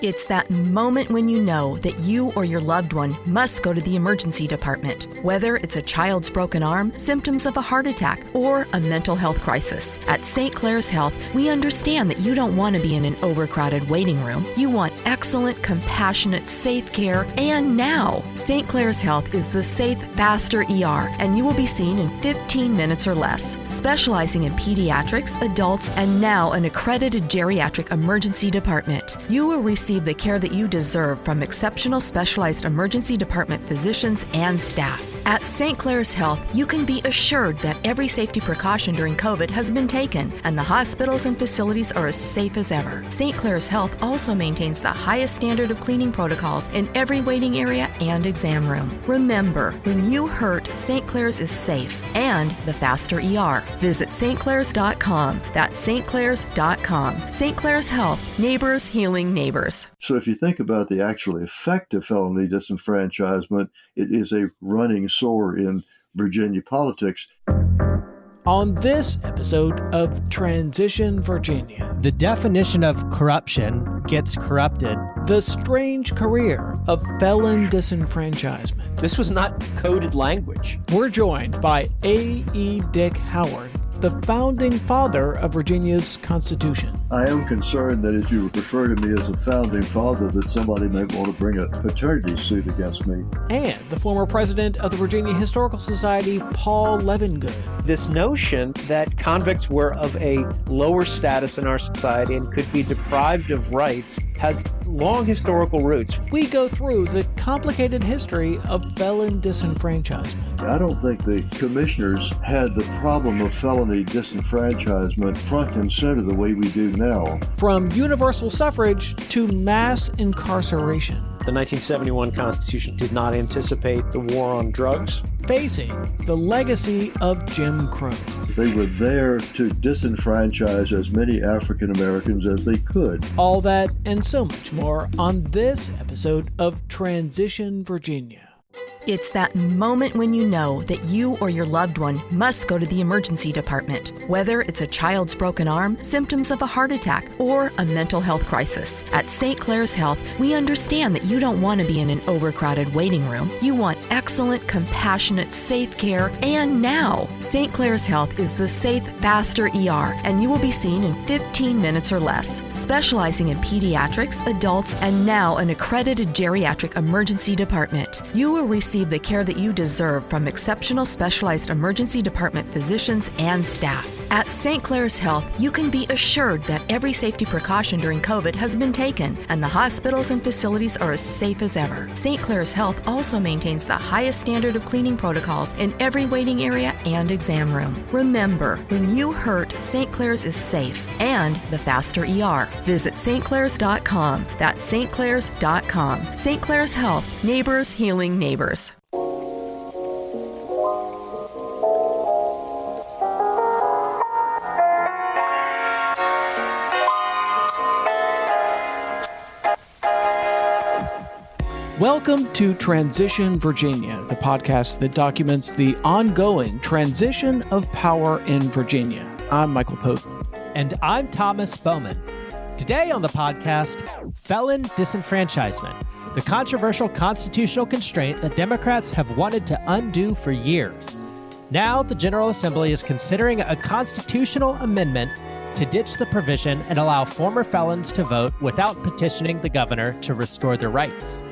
It's that moment when you know that you or your loved one must go to the emergency department. Whether it's a child's broken arm, symptoms of a heart attack, or a mental health crisis. At St. Clair's Health, we understand that you don't want to be in an overcrowded waiting room. You want excellent, compassionate, safe care, and now. St. Clair's Health is the safe, faster ER, and you will be seen in 15 minutes or less. Specializing in pediatrics, adults, and now an accredited geriatric emergency department. You will receive the care that you deserve from exceptional specialized emergency department physicians and staff. At St. Clair's Health, you can be assured that every safety precaution during COVID has been taken, and the hospitals and facilities are as safe as ever. St. Clair's Health also maintains the highest standard of cleaning protocols in every waiting area and exam room. Remember, when you hurt, St. Clair's is safe and the faster ER. Visit stclairs.com. That's stclairs.com. St. Clair's Health, neighbors healing neighbors. So if you think about the actual effect of felony disenfranchisement, it is a running sore in Virginia politics. On this episode of Transition Virginia, the definition of corruption gets corrupted. The strange career of felon disenfranchisement. This was not coded language. We're joined by A.E. Dick Howard, the founding father of Virginia's Constitution. I am concerned that if you refer to me as a founding father, that somebody may want to bring a paternity suit against me. And the former president of the Virginia Historical Society, Paul Levengood. This notion that convicts were of a lower status in our society and could be deprived of rights has long historical roots. We go through the complicated history of felon disenfranchisement. I don't think the commissioners had the problem of felony disenfranchisement front and center the way we do now. From universal suffrage to mass incarceration. The 1971 Constitution did not anticipate the war on drugs. Facing the legacy of Jim Crow. They were there to disenfranchise as many African Americans as they could. All that and so much more on this episode of Transition Virginia. It's that moment when you know that you or your loved one must go to the emergency department. Whether it's a child's broken arm, symptoms of a heart attack, or a mental health crisis. At St. Clair's Health, we understand that you don't want to be in an overcrowded waiting room. You want excellent, compassionate, safe care, and now. St. Clair's Health is the safe, faster ER, and you will be seen in 15 minutes or less. Specializing in pediatrics, adults, and now an accredited geriatric emergency department. You will receive the care that you deserve from exceptional specialized emergency department physicians and staff. At St. Clair's Health, you can be assured that every safety precaution during COVID has been taken, and the hospitals and facilities are as safe as ever. St. Clair's Health also maintains the highest standard of cleaning protocols in every waiting area and exam room. Remember, when you hurt, St. Clair's is safe and the faster ER. Visit stclairs.com. That's stclairs.com. St. Clair's Health, neighbors healing neighbors. Welcome to Transition Virginia, the podcast that documents the ongoing transition of power in Virginia. I'm Michael Poten. And I'm Thomas Bowman. Today on the podcast, Felon Disenfranchisement, the controversial constitutional constraint that Democrats have wanted to undo for years. Now, the General Assembly is considering a constitutional amendment to ditch the provision and allow former felons to vote without petitioning the governor to restore their rights.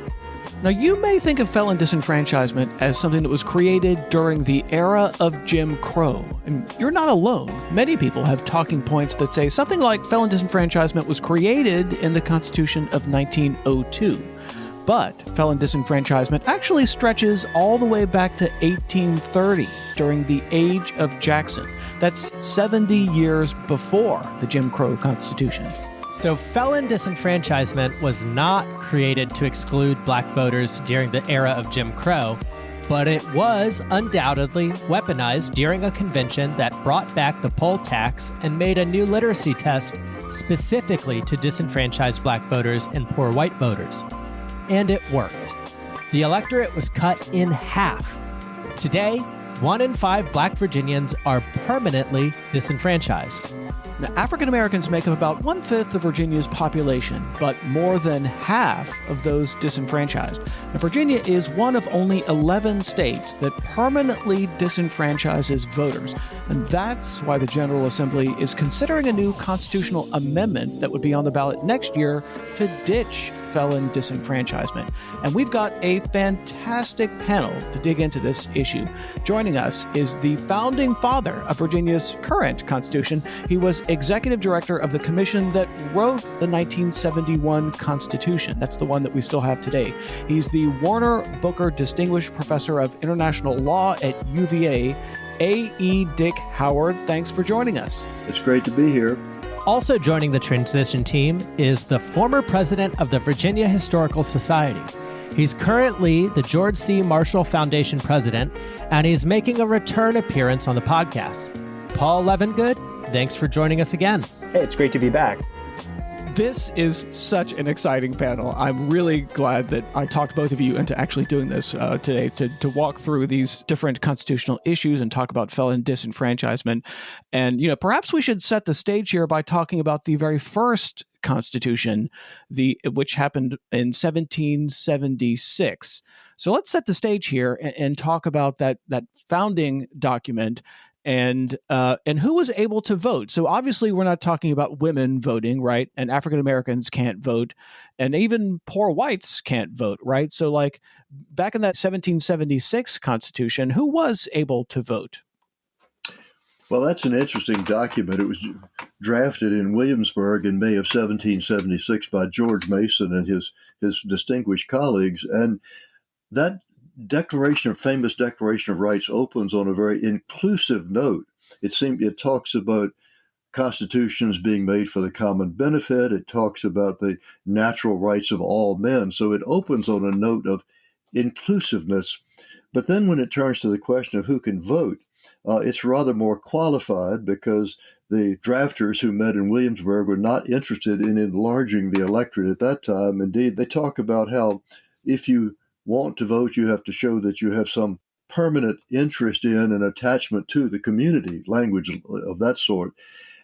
Now, you may think of felon disenfranchisement as something that was created during the era of Jim Crow. And you're not alone. Many people have talking points that say something like felon disenfranchisement was created in the Constitution of 1902. But felon disenfranchisement actually stretches all the way back to 1830 during the Age of Jackson. That's 70 years before the Jim Crow Constitution. So felon disenfranchisement was not created to exclude black voters during the era of Jim Crow, but it was undoubtedly weaponized during a convention that brought back the poll tax and made a new literacy test specifically to disenfranchise black voters and poor white voters. And it worked. The electorate was cut in half. Today, 1 in 5 Black Virginians are permanently disenfranchised. Now, African Americans make up about 1/5 of Virginia's population, but more than half of those disenfranchised. Now, Virginia is one of only 11 states that permanently disenfranchises voters, and that's why the General Assembly is considering a new constitutional amendment that would be on the ballot next year to ditch felon disenfranchisement. And we've got a fantastic panel to dig into this issue. Joining us is the founding father of Virginia's current constitution. He was executive director of the commission that wrote the 1971 Constitution. That's the one that we still have today. He's the Warner Booker Distinguished Professor of International Law at UVA, A.E. Dick Howard. Thanks for joining us. It's great to be here. Also joining the transition team is the former president of the Virginia Historical Society. He's currently the George C. Marshall Foundation president, and he's making a return appearance on the podcast. Paul Levengood, thanks for joining us again. Hey, it's great to be back. This is such an exciting panel. I'm really glad that I talked both of you into actually doing this today to walk through these different constitutional issues and talk about felon disenfranchisement. And, perhaps we should set the stage here by talking about the very first Constitution, which happened in 1776. So let's set the stage here and talk about that founding document. And who was able to vote? So obviously we're not talking about women voting, right? And African Americans can't vote, and even poor whites can't vote, right? So like back in that 1776 Constitution, who was able to vote? Well, that's an interesting document. It was drafted in Williamsburg in May of 1776 by George Mason and his distinguished colleagues. And that famous Declaration of Rights opens on a very inclusive note. It talks about constitutions being made for the common benefit. It talks about the natural rights of all men. So it opens on a note of inclusiveness. But then when it turns to the question of who can vote, it's rather more qualified, because the drafters who met in Williamsburg were not interested in enlarging the electorate at that time. Indeed, they talk about how if you want to vote, you have to show that you have some permanent interest in and attachment to the community, language of that sort.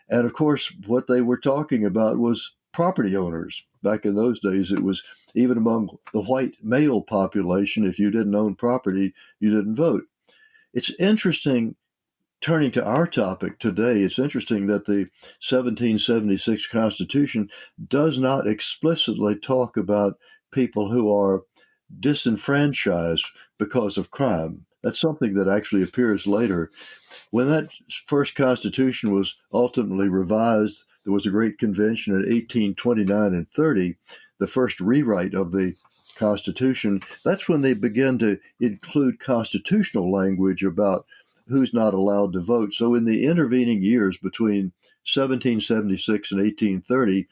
And of course, what they were talking about was property owners. Back in those days, it was even among the white male population, if you didn't own property, you didn't vote. It's interesting, turning to our topic today, it's interesting that the 1776 Constitution does not explicitly talk about people who are disenfranchised because of crime. That's something that actually appears later. When that first Constitution was ultimately revised, there was a great convention in 1829 and 30, the first rewrite of the Constitution. That's when they began to include constitutional language about who's not allowed to vote. So in the intervening years between 1776 and 1830,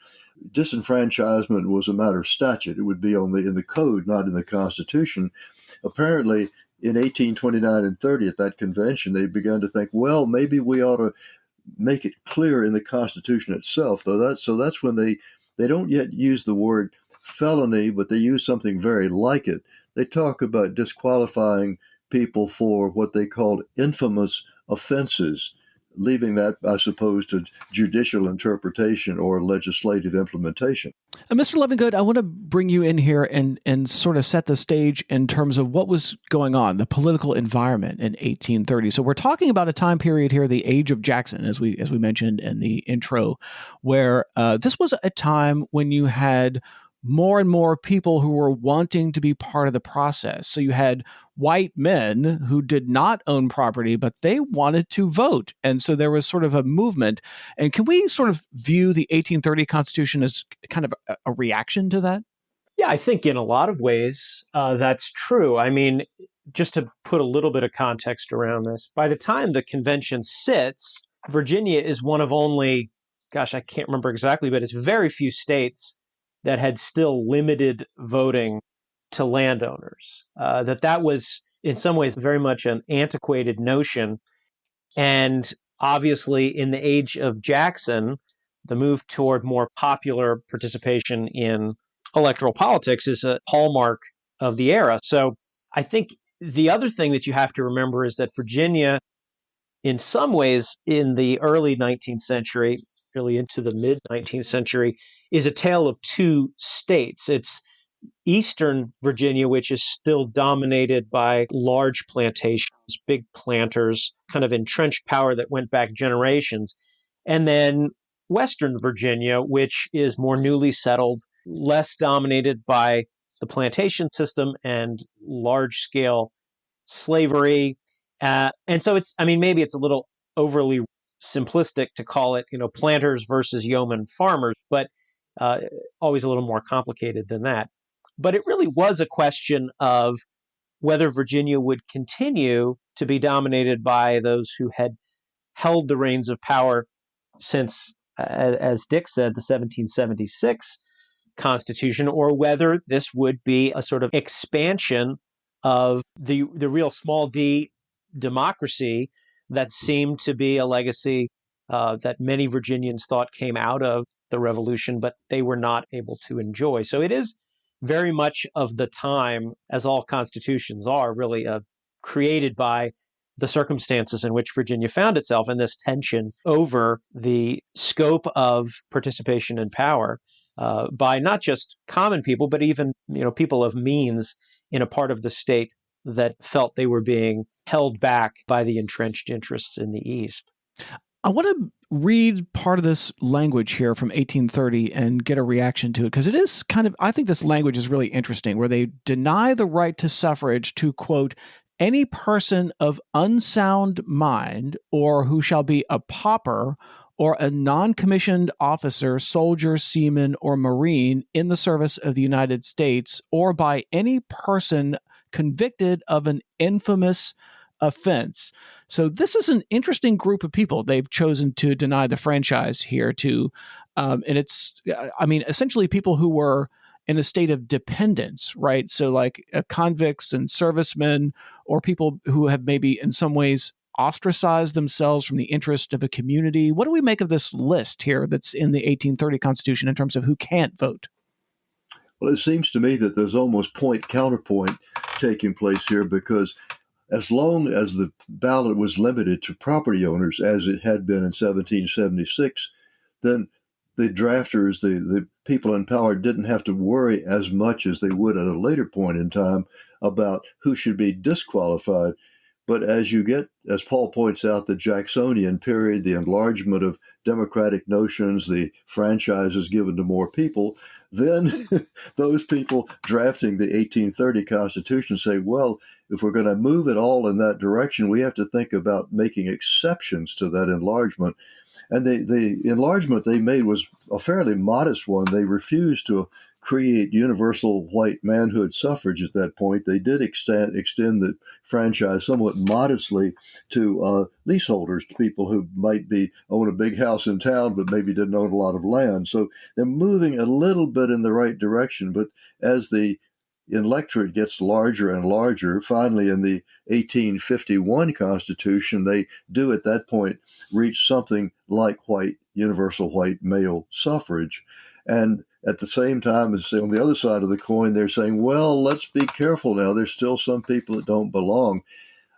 disenfranchisement was a matter of statute. It would be in the code, not in the Constitution. Apparently, in 1829 and 30 at that convention, they began to think, well, maybe we ought to make it clear in the Constitution itself. So that's when they don't yet use the word felony, but they use something very like it. They talk about disqualifying people for what they called infamous offenses, leaving that, I suppose, to judicial interpretation or legislative implementation. Mr. Levengood, I want to bring you in here and sort of set the stage in terms of what was going on, the political environment in 1830. So we're talking about a time period here, the Age of Jackson, as we mentioned in the intro, where this was a time when you had more and more people who were wanting to be part of the process. So you had white men who did not own property, but they wanted to vote. And so there was sort of a movement. And can we sort of view the 1830 Constitution as kind of a reaction to that? Yeah, I think in a lot of ways that's true. I mean, just to put a little bit of context around this, by the time the convention sits, Virginia is one of only, I can't remember exactly, but it's very few states that had still limited voting to landowners. That was in some ways very much an antiquated notion. And obviously in the Age of Jackson, the move toward more popular participation in electoral politics is a hallmark of the era. So I think the other thing that you have to remember is that Virginia, in some ways, in the early 19th century, really into the mid 19th century, is a tale of two states. It's Eastern Virginia, which is still dominated by large plantations, big planters, kind of entrenched power that went back generations. And then Western Virginia, which is more newly settled, less dominated by the plantation system and large scale slavery. And so maybe it's a little overly simplistic to call it, planters versus yeoman farmers, but always a little more complicated than that. But it really was a question of whether Virginia would continue to be dominated by those who had held the reins of power since, as Dick said, the 1776 Constitution, or whether this would be a sort of expansion of the real small d democracy that seemed to be a legacy that many Virginians thought came out of the Revolution, but they were not able to enjoy. So it is very much of the time, as all constitutions are, really created by the circumstances in which Virginia found itself, and this tension over the scope of participation in power by not just common people, but even people of means in a part of the state that felt they were being held back by the entrenched interests in the East. I want to read part of this language here from 1830 and get a reaction to it, because it is I think this language is really interesting, where they deny the right to suffrage to, quote, any person of unsound mind or who shall be a pauper or a non-commissioned officer, soldier, seaman, or marine in the service of the United States, or by any person convicted of an infamous offense. So this is an interesting group of people. They've chosen to deny the franchise here and it's, essentially people who were in a state of dependence, right? So like convicts and servicemen, or people who have maybe in some ways ostracized themselves from the interest of a community. What do we make of this list here that's in the 1830 Constitution in terms of who can't vote? Well, it seems to me that there's almost point counterpoint taking place here, because as long as the ballot was limited to property owners, as it had been in 1776, then the drafters, the people in power, didn't have to worry as much as they would at a later point in time about who should be disqualified. But as you get, as Paul points out, the Jacksonian period, the enlargement of democratic notions, the franchises given to more people, then those people drafting the 1830 Constitution say, well, if we're going to move it all in that direction, we have to think about making exceptions to that enlargement. And the enlargement they made was a fairly modest one. They refused to create universal white manhood suffrage at that point. They did extend the franchise somewhat modestly to leaseholders, to people who might own a big house in town but maybe didn't own a lot of land. So they're moving a little bit in the right direction. But as the electorate gets larger and larger, finally in the 1851 Constitution, they do at that point reach something like universal white male suffrage. And at the same time, as on the other side of the coin, they're saying, well, let's be careful now. There's still some people that don't belong.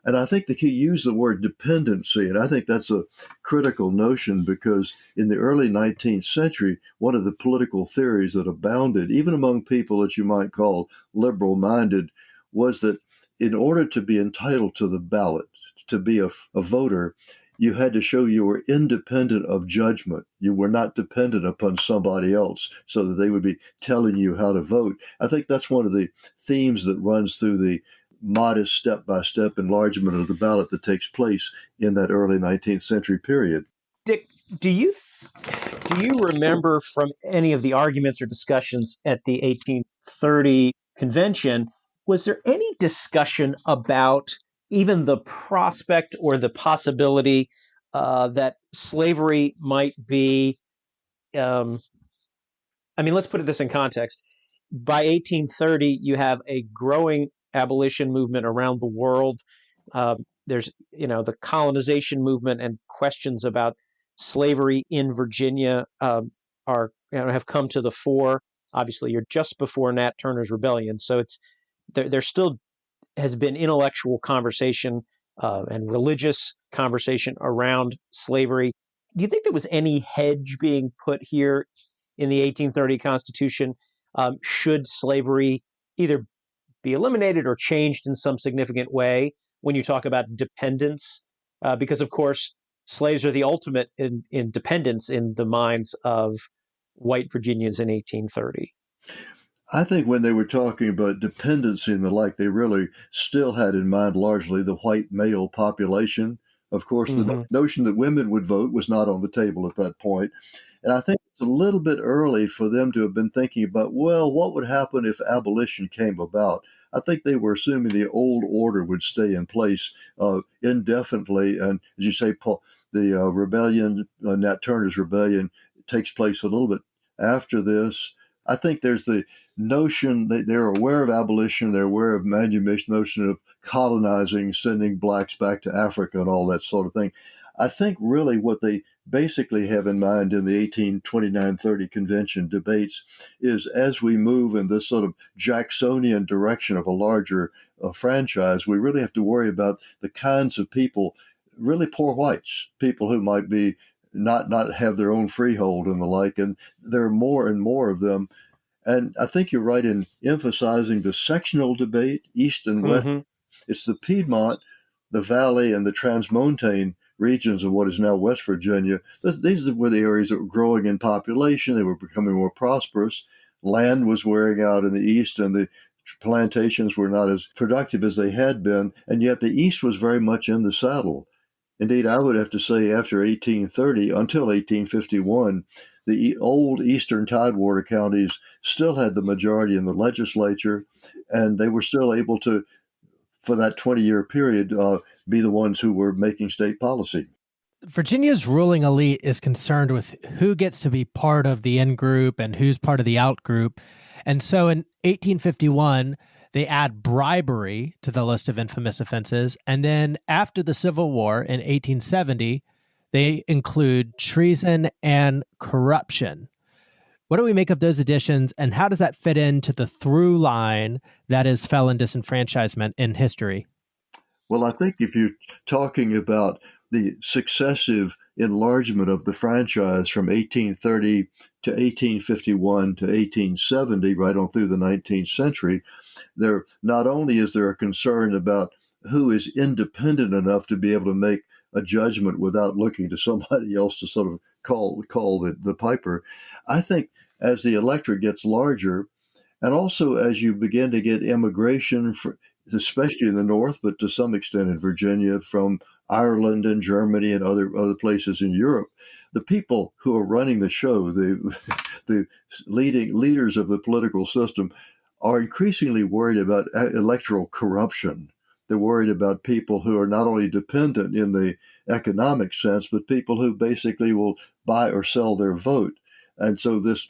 And I think the key use the word dependency, and I think that's a critical notion, because in the early 19th century, one of the political theories that abounded, even among people that you might call liberal-minded, was that in order to be entitled to the ballot, to be a voter, you had to show you were independent of judgment. You were not dependent upon somebody else so that they would be telling you how to vote. I think that's one of the themes that runs through the modest step-by-step enlargement of the ballot that takes place in that early 19th century period. Dick, do you remember from any of the arguments or discussions at the 1830 convention, was there any discussion about even the prospect or the possibility that slavery might be, let's put this in context. By 1830, you have a growing abolition movement around the world. There's, the colonization movement, and questions about slavery in Virginia have come to the fore. Obviously, you're just before Nat Turner's rebellion, so they're still has been intellectual conversation and religious conversation around slavery. Do you think there was any hedge being put here in the 1830 Constitution? Should slavery either be eliminated or changed in some significant way when you talk about dependence? Because, of course, slaves are the ultimate in dependence in the minds of white Virginians in 1830. I think when they were talking about dependency and the like, they really still had in mind largely the white male population. Of course, the notion that women would vote was not on the table at that point. And I think it's a little bit early for them to have been thinking about, well, what would happen if abolition came about? I think they were assuming the old order would stay in place indefinitely. And as you say, Paul, the rebellion, Nat Turner's rebellion, takes place a little bit after this. I think there's the notion that they're aware of abolition, they're aware of manumission, notion of colonizing, sending blacks back to Africa and all that sort of thing. I think really what they basically have in mind in the 1829-30 convention debates is as we move in this sort of Jacksonian direction of a larger franchise, we really have to worry about the kinds of people, really poor whites, people who might be not have their own freehold and the like, and there are more and more of them. And I think you're right in emphasizing the sectional debate, east and west. It's the Piedmont, the Valley, and the Transmontane regions of what is now West Virginia. These were the areas that were growing in population. They were becoming more prosperous. Land was wearing out in the east, and the plantations were not as productive as they had been. And yet the east was very much in the saddle. Indeed, I would have to say after 1830 until 1851, the old eastern Tidewater counties still had the majority in the legislature, and they were still able to, for that 20-year period, be the ones who were making state policy. Virginia's ruling elite is concerned with who gets to be part of the in group and who's part of the out group. And so in 1851, they add bribery to the list of infamous offenses. And then after the Civil War in 1870, they include treason and corruption. What do we make of those additions, and how does that fit into the through line that is felon disenfranchisement in history? Well, I think if you're talking about the successive enlargement of the franchise from 1830 to 1851 to 1870, right on through the 19th century, there not only is there a concern about who is independent enough to be able to make a judgment without looking to somebody else to sort of call the piper. I think as the electorate gets larger, and also as you begin to get immigration, especially in the North, but to some extent in Virginia, from Ireland and Germany and other places in Europe, the people who are running the show, the leaders of the political system, are increasingly worried about electoral corruption. They're worried about people who are not only dependent in the economic sense, but people who basically will buy or sell their vote. And so this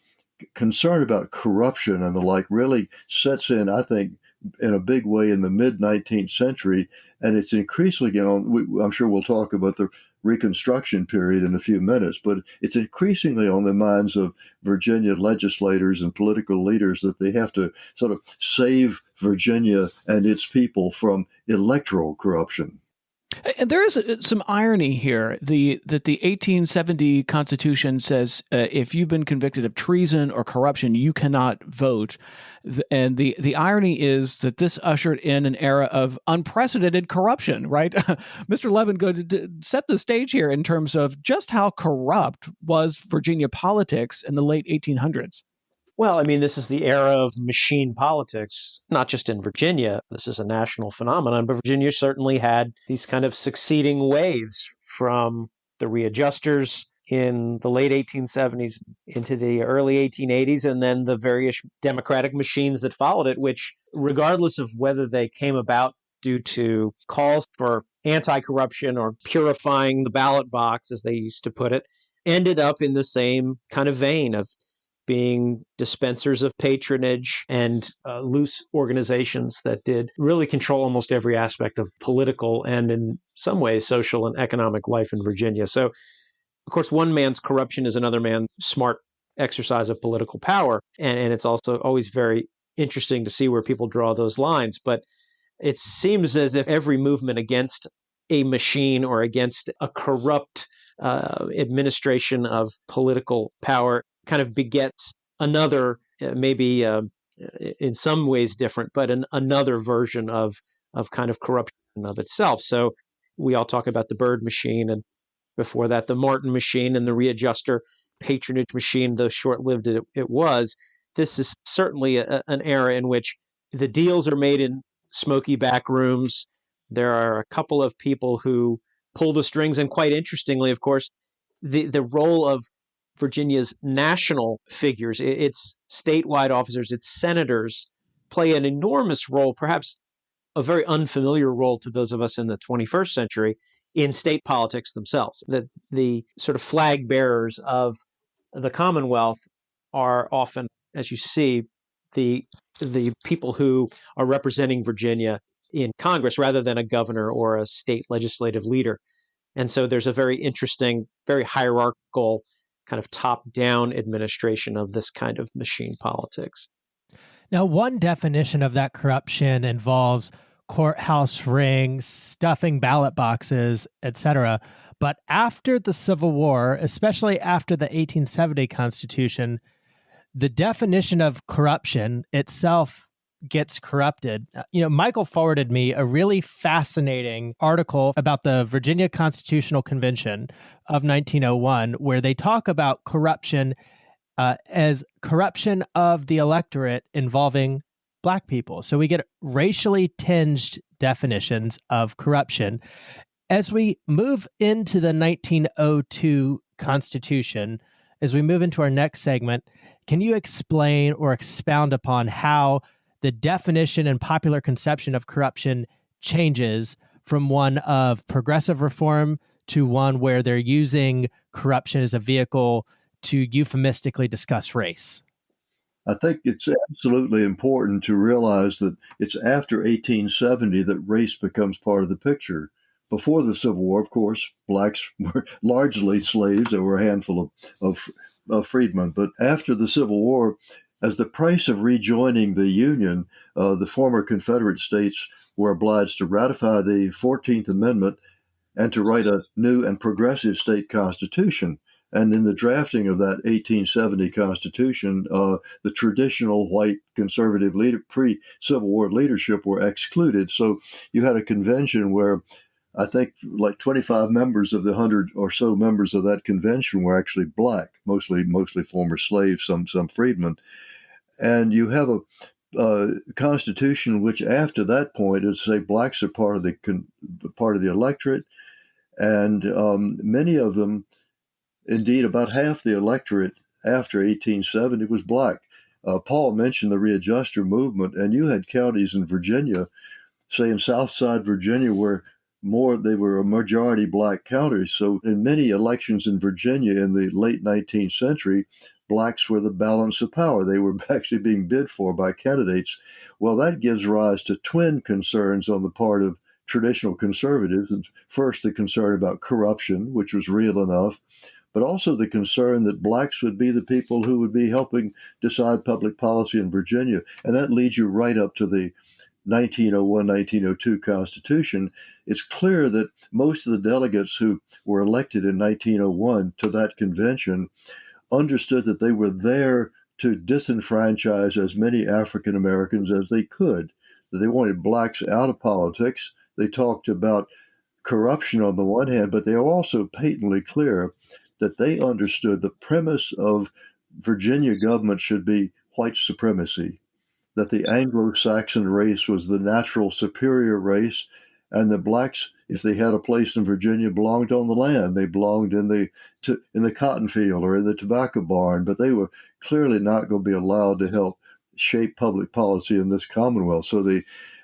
concern about corruption and the like really sets in, I think, in a big way in the mid-19th century. And it's increasingly, I'm sure we'll talk about the Reconstruction period in a few minutes, but it's increasingly on the minds of Virginia legislators and political leaders that they have to sort of save Virginia and its people from electoral corruption. And there is some irony here. That the 1870 Constitution says if you've been convicted of treason or corruption, you cannot vote. And the irony is that this ushered in an era of unprecedented corruption, right? Mr. Levengood set the stage here in terms of just how corrupt was Virginia politics in the late 1800s. Well, I mean, this is the era of machine politics, not just in Virginia. This is a national phenomenon, but Virginia certainly had these kind of succeeding waves from the readjusters in the late 1870s into the early 1880s, and then the various democratic machines that followed it, which, regardless of whether they came about due to calls for anti-corruption or purifying the ballot box, as they used to put it, ended up in the same kind of vein of being dispensers of patronage and loose organizations that did really control almost every aspect of political and, in some ways, social and economic life in Virginia. So, of course, one man's corruption is another man's smart exercise of political power. And it's also always very interesting to see where people draw those lines. But it seems as if every movement against a machine or against a corrupt administration of political power kind of begets another, maybe in some ways different, but another version of kind of corruption of itself. So we all talk about the Bird machine, and before that, the Martin machine and the readjuster patronage machine, though short-lived it was. This is certainly an era in which the deals are made in smoky back rooms. There are a couple of people who pull the strings, and quite interestingly, of course, the role of Virginia's national figures, its statewide officers, its senators, play an enormous role, perhaps a very unfamiliar role to those of us in the 21st century, in state politics themselves. The sort of flag bearers of the Commonwealth are often, as you see, the people who are representing Virginia in Congress rather than a governor or a state legislative leader. And so there's a very interesting, very hierarchical kind of top-down administration of this kind of machine politics. Now, one definition of that corruption involves courthouse rings, stuffing ballot boxes, etc. But after the Civil War, especially after the 1870 Constitution, the definition of corruption itself gets corrupted. Michael forwarded me a really fascinating article about the Virginia Constitutional Convention of 1901, where they talk about corruption as corruption of the electorate involving Black people. So we get racially tinged definitions of corruption. As we move into the 1902 Constitution, as we move into our next segment, can you explain or expound upon how the definition and popular conception of corruption changes from one of progressive reform to one where they're using corruption as a vehicle to euphemistically discuss race? I think it's absolutely important to realize that it's after 1870 that race becomes part of the picture. Before the Civil War, of course, blacks were largely slaves. There were a handful of freedmen. But after the Civil War, as the price of rejoining the Union, the former Confederate states were obliged to ratify the 14th Amendment and to write a new and progressive state constitution. And in the drafting of that 1870 Constitution, the traditional white conservative pre-Civil War leadership were excluded. So you had a convention where I think like 25 members of the 100 or so members of that convention were actually Black, mostly former slaves, some freedmen. And you have a constitution which, after that point, is to say Blacks are part of the electorate, and many of them. Indeed, about half the electorate after 1870 was Black. Paul mentioned the readjuster movement, and you had counties in Virginia, say in Southside Virginia, where they were a majority Black counties. So in many elections in Virginia in the late 19th century, Blacks were the balance of power. They were actually being bid for by candidates. Well, that gives rise to twin concerns on the part of traditional conservatives. First, the concern about corruption, which was real enough, but also the concern that Blacks would be the people who would be helping decide public policy in Virginia. And that leads you right up to the 1901-1902 Constitution. It's clear that most of the delegates who were elected in 1901 to that convention understood that they were there to disenfranchise as many African Americans as they could, that they wanted Blacks out of politics. They talked about corruption on the one hand, but they were also patently clear that they understood the premise of Virginia government should be white supremacy, that the Anglo-Saxon race was the natural superior race, and the Blacks, if they had a place in Virginia, belonged on the land. They belonged in the cotton field or in the tobacco barn, but they were clearly not going to be allowed to help shape public policy in this Commonwealth. So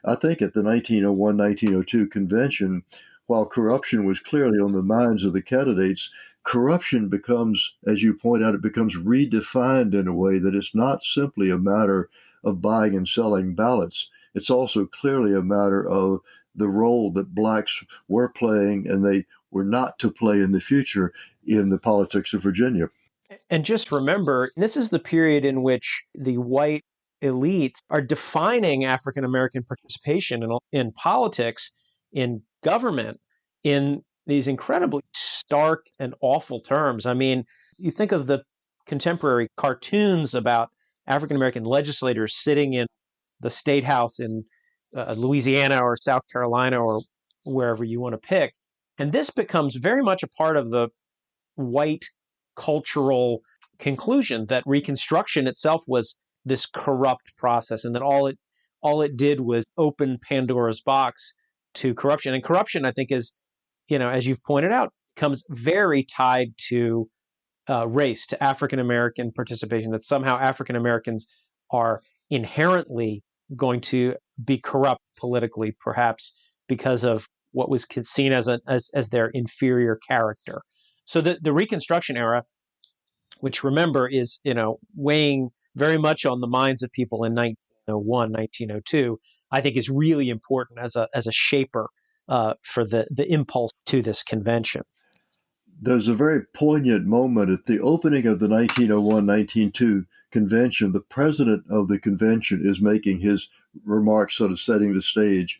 I think at the 1901-1902 convention, while corruption was clearly on the minds of the candidates, corruption becomes, as you point out, it becomes redefined in a way that it's not simply a matter of buying and selling ballots. It's also clearly a matter of the role that Blacks were playing and they were not to play in the future in the politics of Virginia. And just remember, this is the period in which the white elites are defining African American participation in politics, in government, in these incredibly stark and awful terms. I mean, you think of the contemporary cartoons about African American legislators sitting in the state house in Louisiana or South Carolina or wherever you want to pick. And this becomes very much a part of the white cultural conclusion that Reconstruction itself was this corrupt process, and that all it did was open Pandora's box to corruption. And corruption, I think, is, as you've pointed out, comes very tied to race, to African American participation, that somehow African Americans are inherently going to be corrupt politically, perhaps because of what was seen as their inferior character. So the Reconstruction era, which, remember, is weighing very much on the minds of people in 1901, 1902, I think is really important as a shaper for the impulse to this convention. There's a very poignant moment at the opening of the 1901-1902 convention. The president of the convention is making his remarks, sort of setting the stage,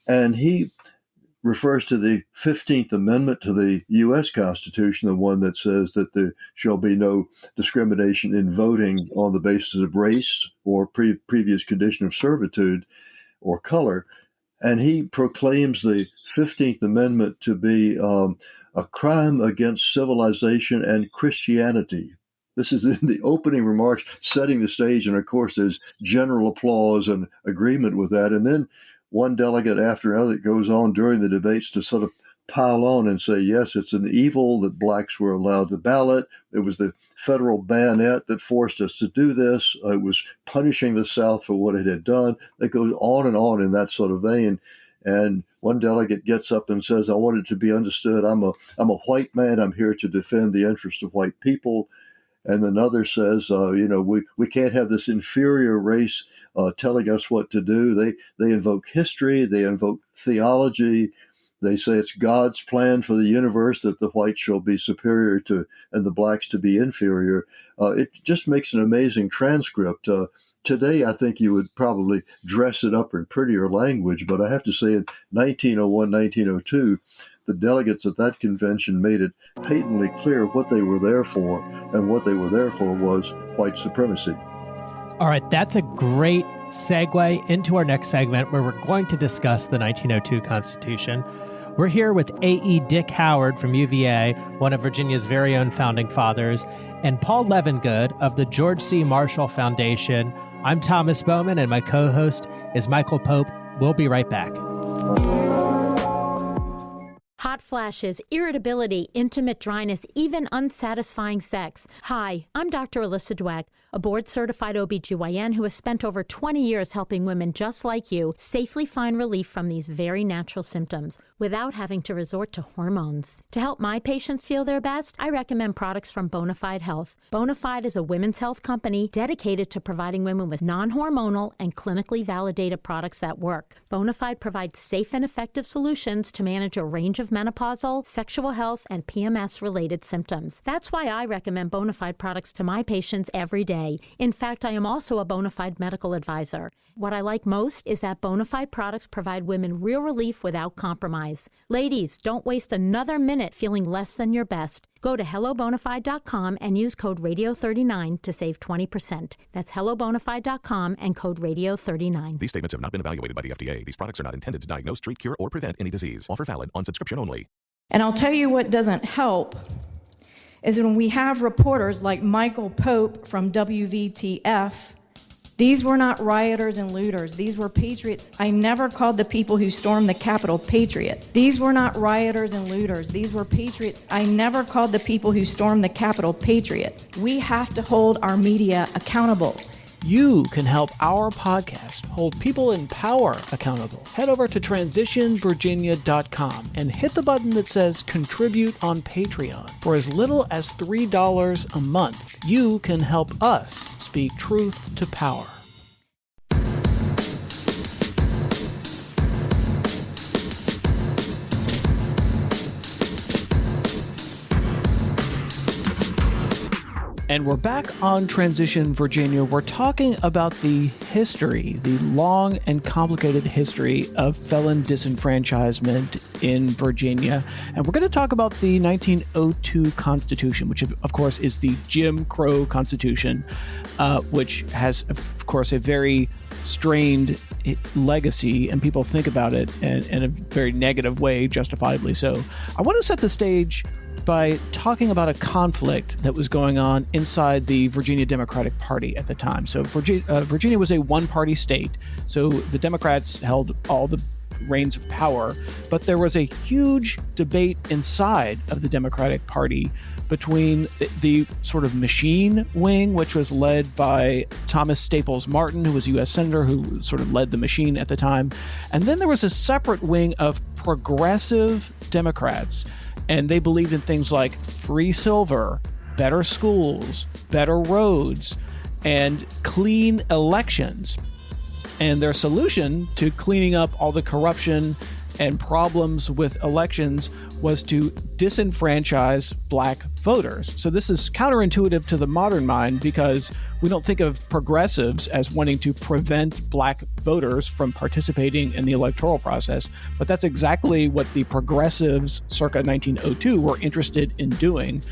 and he refers to the 15th Amendment to the U.S. Constitution, the one that says that there shall be no discrimination in voting on the basis of race or previous condition of servitude or color. And he proclaims the 15th Amendment to be a crime against civilization and Christianity. This is in the opening remarks, setting the stage. And of course, there's general applause and agreement with that. And then one delegate after another goes on during the debates to sort of pile on and say, yes, it's an evil that blacks were allowed to ballot. It was the federal bayonet that forced us to do this. It was punishing the South for what it had done. It goes on in that sort of vein. And one delegate gets up and says, I want it to be understood, I'm a white man. I'm here to defend the interests of white people. And another says, we can't have this inferior race telling us what to do. They invoke history. They invoke theology. They say it's God's plan for the universe that the whites shall be superior to and the blacks to be inferior. It just makes an amazing transcript. Today, I think you would probably dress it up in prettier language, but I have to say in 1901, 1902, the delegates at that convention made it patently clear what they were there for, and what they were there for was white supremacy. All right, that's a great segue into our next segment where we're going to discuss the 1902 Constitution. We're here with A.E. Dick Howard from UVA, one of Virginia's very own founding fathers, and Paul Levengood of the George C. Marshall Foundation. I'm Thomas Bowman, and my co-host is Michael Pope. We'll be right back. Hot flashes, irritability, intimate dryness, even unsatisfying sex. Hi, I'm Dr. Alyssa Dweck, a board-certified OBGYN who has spent over 20 years helping women just like you safely find relief from these very natural symptoms without having to resort to hormones. To help my patients feel their best, I recommend products from Bonafide Health. Bonafide is a women's health company dedicated to providing women with non-hormonal and clinically validated products that work. Bonafide provides safe and effective solutions to manage a range of menopausal, sexual health, and PMS-related symptoms. That's why I recommend Bonafide products to my patients every day. In fact, I am also a Bonafide medical advisor. What I like most is that Bonafide products provide women real relief without compromise. Ladies, don't waste another minute feeling less than your best. Go to hellobonafide.com and use code radio39 to save 20%. That's hellobonafide.com and code radio39. These statements have not been evaluated by the FDA. These products are not intended to diagnose, treat, cure, or prevent any disease. Offer valid on subscription only. And I'll tell you what doesn't help is when we have reporters like Michael Pope from WVTF. These were not rioters and looters. These were patriots. I never called the people who stormed the Capitol patriots. These were not rioters and looters. These were patriots. I never called the people who stormed the Capitol patriots. We have to hold our media accountable. You can help our podcast hold people in power accountable. Head over to transitionvirginia.com and hit the button that says Contribute on Patreon. For as little as $3 a month, you can help us speak truth to power. And we're back on Transition Virginia. We're talking about the history, the long and complicated history of felon disenfranchisement in Virginia. And we're going to talk about the 1902 Constitution, which, of course, is the Jim Crow Constitution, which has, of course, a very strained legacy, and people think about it in a very negative way, justifiably so. I want to set the stage by talking about a conflict that was going on inside the Virginia Democratic Party at the time. So Virginia was a one-party state, so the Democrats held all the reins of power, but there was a huge debate inside of the Democratic Party between the sort of machine wing, which was led by Thomas Staples Martin, who was a U.S. Senator who sort of led the machine at the time. And then there was a separate wing of progressive Democrats, and they believed in things like free silver, better schools, better roads, and clean elections. And their solution to cleaning up all the corruption and problems with elections was to disenfranchise black voters. So this is counterintuitive to the modern mind because we don't think of progressives as wanting to prevent black voters from participating in the electoral process, but that's exactly what the progressives circa 1902 were interested in doing.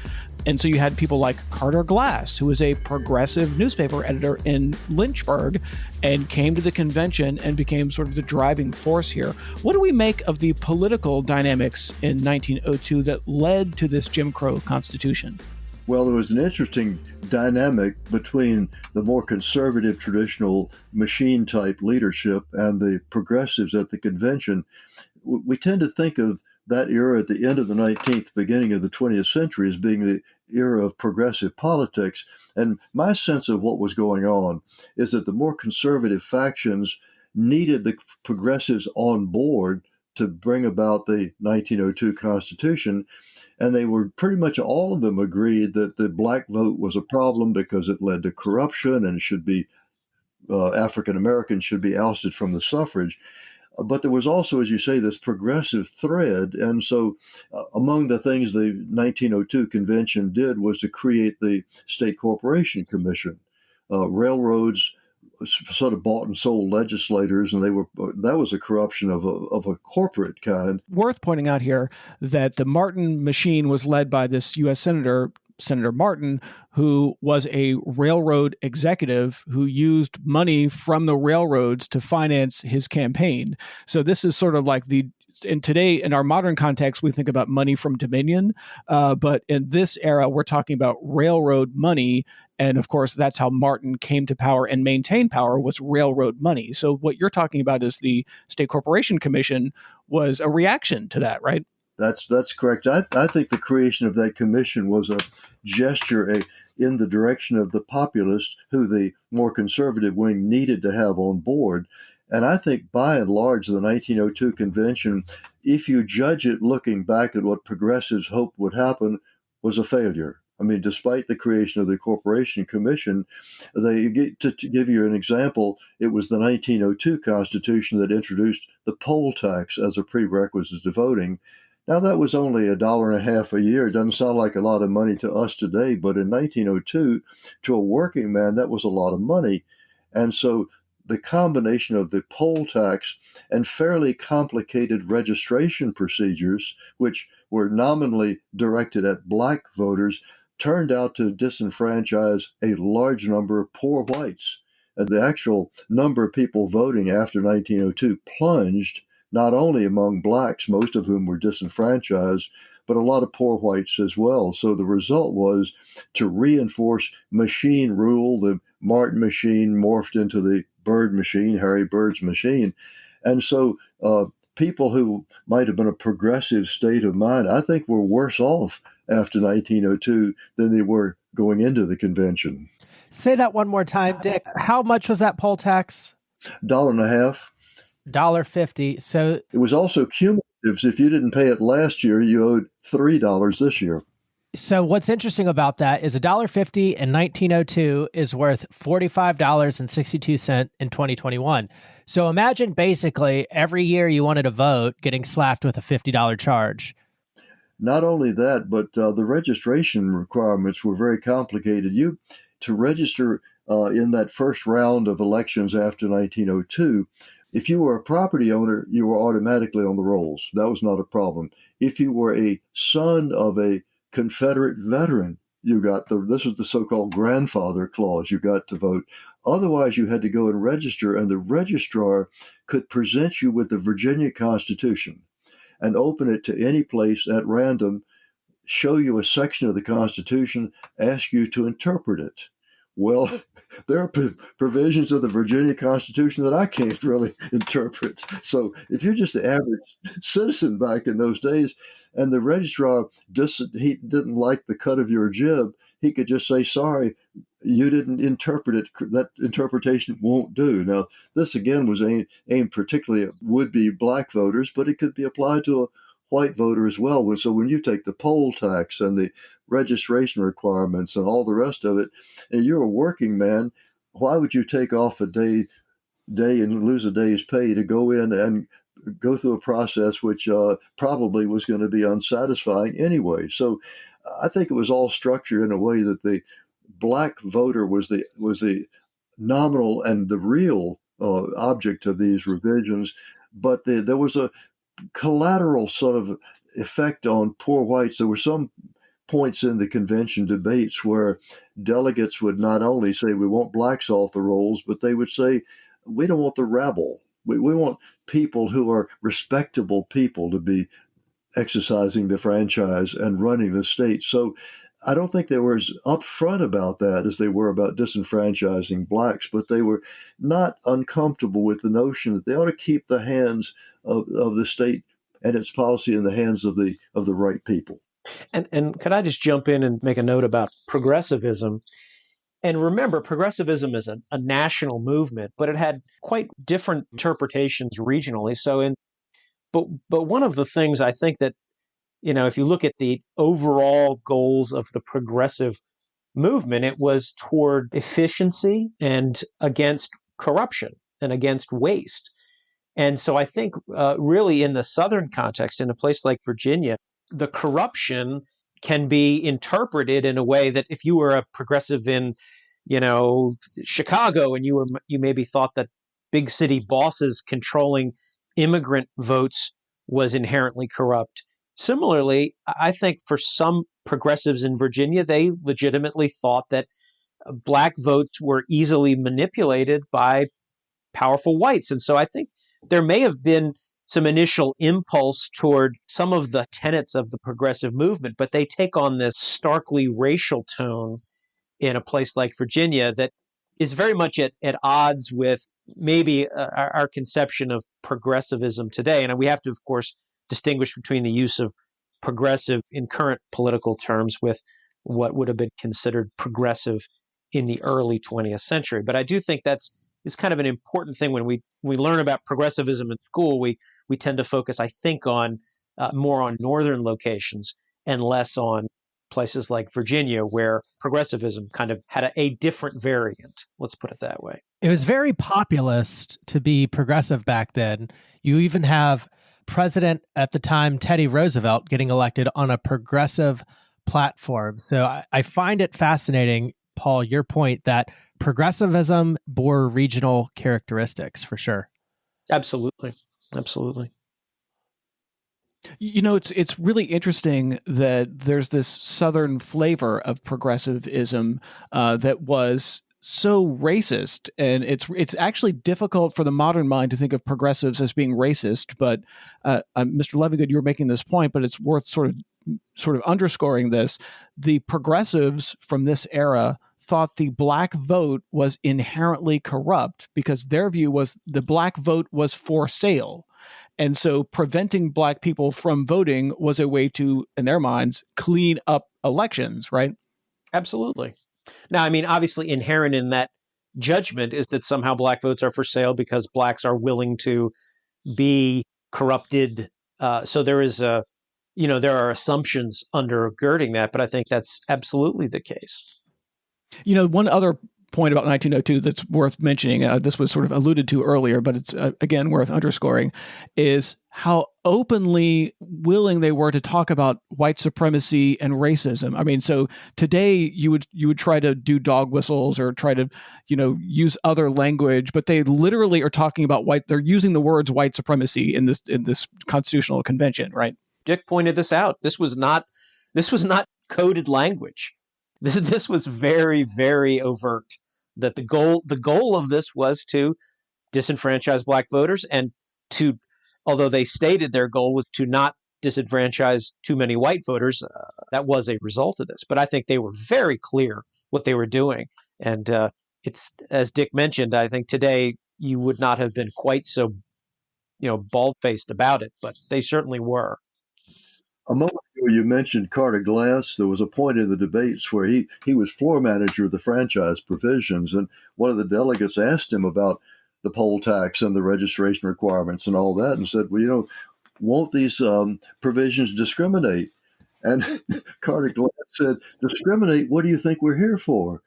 And so you had people like Carter Glass, who was a progressive newspaper editor in Lynchburg and came to the convention and became sort of the driving force here. What do we make of the political dynamics in 1902 that led to this Jim Crow Constitution? Well, there was an interesting dynamic between the more conservative, traditional machine-type leadership and the progressives at the convention. We tend to think of that era at the end of the 19th, beginning of the 20th century as being the era of progressive politics. And my sense of what was going on is that the more conservative factions needed the progressives on board to bring about the 1902 Constitution. And they were pretty much all of them agreed that the black vote was a problem because it led to corruption and should be African Americans should be ousted from the suffrage. But there was also, as you say, this progressive thread. And so among the things the 1902 convention did was to create the State Corporation Commission. Railroads sort of bought and sold legislators, and that was a corruption of a corporate kind. Worth pointing out here that the Martin machine was led by this U.S. Senator Martin, who was a railroad executive who used money from the railroads to finance his campaign. So this is sort of like in our modern context, we think about money from Dominion, but in this era, we're talking about railroad money. And of course, that's how Martin came to power and maintained power, was railroad money. So what you're talking about is the State Corporation Commission was a reaction to that, right? That's correct. I think the creation of that commission was a gesture in the direction of the populists who the more conservative wing needed to have on board. And I think by and large, the 1902 convention, if you judge it looking back at what progressives hoped would happen, was a failure. I mean, despite the creation of the Corporation Commission, to give you an example, it was the 1902 Constitution that introduced the poll tax as a prerequisite to voting. Now, that was only $1.50 a year. It doesn't sound like a lot of money to us today, but in 1902, to a working man, that was a lot of money. And so the combination of the poll tax and fairly complicated registration procedures, which were nominally directed at black voters, turned out to disenfranchise a large number of poor whites. And the actual number of people voting after 1902 plunged, not only among blacks, most of whom were disenfranchised, but a lot of poor whites as well. So the result was to reinforce machine rule. The Martin machine morphed into the Byrd machine, Harry Byrd's machine. And so people who might have been a progressive state of mind, I think were worse off after 1902 than they were going into the convention. Say that one more time, Dick. How much was that poll tax? $1.50. $1.50. So it was also cumulative. If you didn't pay it last year, you owed $3 this year. So what's interesting about that is $1.50 in 1902 is worth $45.62 in 2021. So imagine basically every year you wanted to vote getting slapped with a $50 charge. not only that, but the registration requirements were very complicated. To register in that first round of elections after 1902, if you were a property owner, you were automatically on the rolls. That was not a problem. If you were a son of a Confederate veteran, this was the so-called grandfather clause, you got to vote. Otherwise, you had to go and register, and the registrar could present you with the Virginia Constitution and open it to any place at random, show you a section of the Constitution, ask you to interpret it. Well, there are provisions of the Virginia Constitution that I can't really interpret. So if you're just the average citizen back in those days, and the registrar he didn't like the cut of your jib, he could just say, sorry, you didn't interpret it. That interpretation won't do. Now, this again was aimed particularly at would-be black voters, but it could be applied to a white voter as well. So when you take the poll tax and the registration requirements and all the rest of it, and you're a working man, why would you take off a day and lose a day's pay to go in and go through a process which probably was going to be unsatisfying anyway? So I think it was all structured in a way that the black voter was the nominal and the real object of these revisions, but there was a collateral sort of effect on poor whites. There were some points in the convention debates where delegates would not only say we want blacks off the rolls, but they would say we don't want the rabble. We want people who are respectable people to be exercising the franchise and running the state. So I don't think they were as upfront about that as they were about disenfranchising blacks, but they were not uncomfortable with the notion that they ought to keep the hands of the state and its policy in the hands of the right people. And could I just jump in and make a note about progressivism? And remember, progressivism is a national movement, but it had quite different interpretations regionally. But one of the things I think that, if you look at the overall goals of the progressive movement, it was toward efficiency and against corruption and against waste. And so I think really in the Southern context, in a place like Virginia, the corruption can be interpreted in a way that if you were a progressive in, Chicago, and you maybe thought that big city bosses controlling immigrant votes was inherently corrupt. Similarly, I think for some progressives in Virginia, they legitimately thought that black votes were easily manipulated by powerful whites. And so I think there may have been some initial impulse toward some of the tenets of the progressive movement, but they take on this starkly racial tone in a place like Virginia that is very much at odds with maybe our conception of progressivism today. And we have to, of course, distinguish between the use of progressive in current political terms with what would have been considered progressive in the early 20th century. But I do think that's kind of an important thing when we learn about progressivism in school. We tend to focus, I think, on more on northern locations and less on places like Virginia, where progressivism kind of had a different variant. Let's put it that way. It was very populist to be progressive back then. You even have President at the time, Teddy Roosevelt, getting elected on a progressive platform. So I find it fascinating, Paul, your point that progressivism bore regional characteristics for sure. Absolutely. Absolutely. It's really interesting that there's this Southern flavor of progressivism that was so racist, and it's actually difficult for the modern mind to think of progressives as being racist. But Mr. Levengood, you were making this point, but it's worth sort of underscoring this. The progressives from this era thought the black vote was inherently corrupt because their view was the black vote was for sale. And so preventing black people from voting was a way to, in their minds, clean up elections, right? Absolutely. Now, I mean, obviously inherent in that judgment is that somehow black votes are for sale because blacks are willing to be corrupted. So there is there are assumptions undergirding that, but I think that's absolutely the case. One other point about 1902 that's worth mentioning, this was sort of alluded to earlier, but it's again worth underscoring, is how openly willing they were to talk about white supremacy and racism. I mean, so today you would try to do dog whistles or try to, use other language, but they literally are talking about they're using the words white supremacy in this constitutional convention, right? Dick pointed this out. This was not coded language. This was very, very overt. That the goal of this was to disenfranchise black voters, and to, although they stated their goal was to not disenfranchise too many white voters, that was a result of this. But I think they were very clear what they were doing. And it's, as Dick mentioned, I think today you would not have been quite so, bald-faced about it, but they certainly were. A moment ago, you mentioned Carter Glass. There was a point in the debates where he was floor manager of the franchise provisions, and one of the delegates asked him about the poll tax and the registration requirements and all that, and said, well, won't these provisions discriminate? And Carter Glass said, discriminate? What do you think we're here for?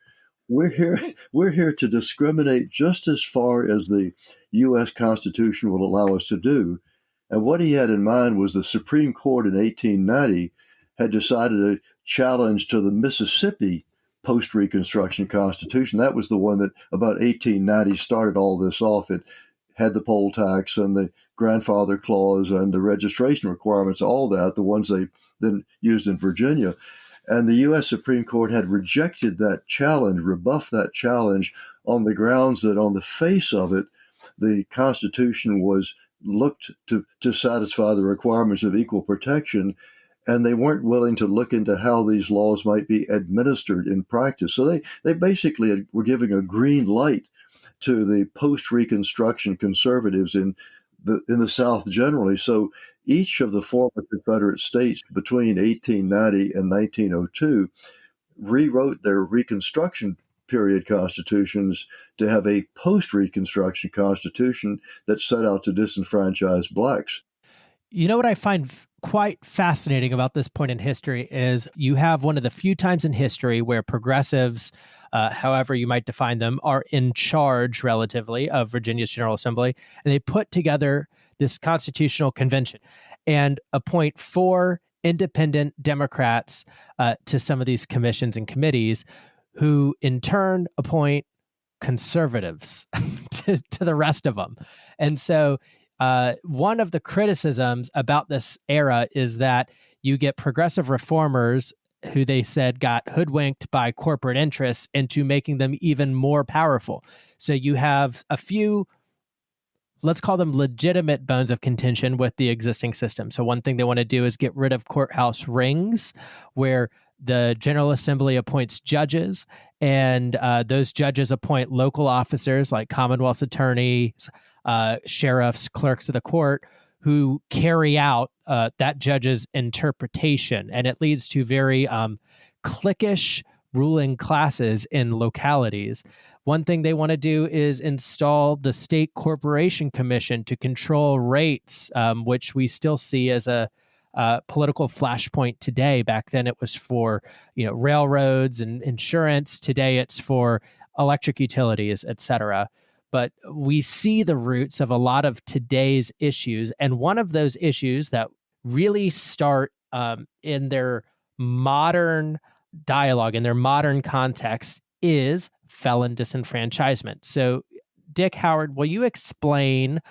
We're here to discriminate just as far as the U.S. Constitution will allow us to do. And what he had in mind was the Supreme Court in 1890 had decided a challenge to the Mississippi post-Reconstruction Constitution. That was the one that about 1890 started all this off. It had the poll tax and the grandfather clause and the registration requirements, all that, the ones they then used in Virginia. And the U.S. Supreme Court had rejected that challenge, rebuffed that challenge on the grounds that on the face of it, the Constitution was looked to satisfy the requirements of equal protection, and they weren't willing to look into how these laws might be administered in practice. So they basically were giving a green light to the post-Reconstruction conservatives in the South generally. So each of the former Confederate states between 1890 and 1902 rewrote their Reconstruction period constitutions to have a post-Reconstruction constitution that set out to disenfranchise blacks. You know what I find quite fascinating about this point in history is you have one of the few times in history where progressives, however you might define them, are in charge relatively of Virginia's General Assembly, and they put together this constitutional convention and appoint 4 independent Democrats to some of these commissions and committees, who in turn appoint conservatives to the rest of them. And so one of the criticisms about this era is that you get progressive reformers who they said got hoodwinked by corporate interests into making them even more powerful. So you have a few, let's call them legitimate bones of contention with the existing system. So one thing they want to do is get rid of courthouse rings, where the General Assembly appoints judges, and those judges appoint local officers like Commonwealth's attorneys, sheriffs, clerks of the court, who carry out that judge's interpretation. And it leads to very cliquish ruling classes in localities. One thing they want to do is install the State Corporation Commission to control rates, which we still see as a political flashpoint today. Back then it was for, railroads and insurance. Today it's for electric utilities, et cetera. But we see the roots of a lot of today's issues. And one of those issues that really start in their modern dialogue, in their modern context, is felon disenfranchisement. So, Dick, Howard, will you explain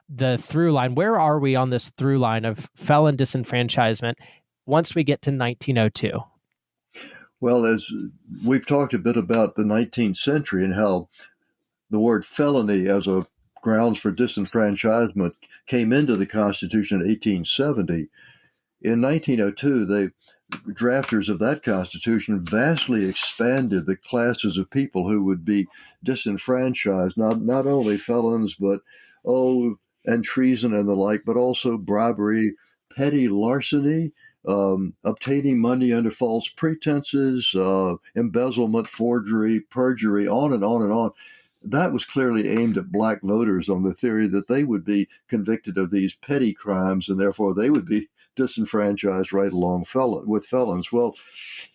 the through line? Where are we on this through line of felon disenfranchisement once we get to 1902? Well, as we've talked a bit about the 19th century and how the word felony as a grounds for disenfranchisement came into the Constitution in 1870. In 1902, the drafters of that Constitution vastly expanded the classes of people who would be disenfranchised, not only felons, but and treason and the like, but also bribery, petty larceny, obtaining money under false pretenses, embezzlement, forgery, perjury, on and on and on. That was clearly aimed at black voters on the theory that they would be convicted of these petty crimes and therefore they would be disenfranchised right along with felons. Well,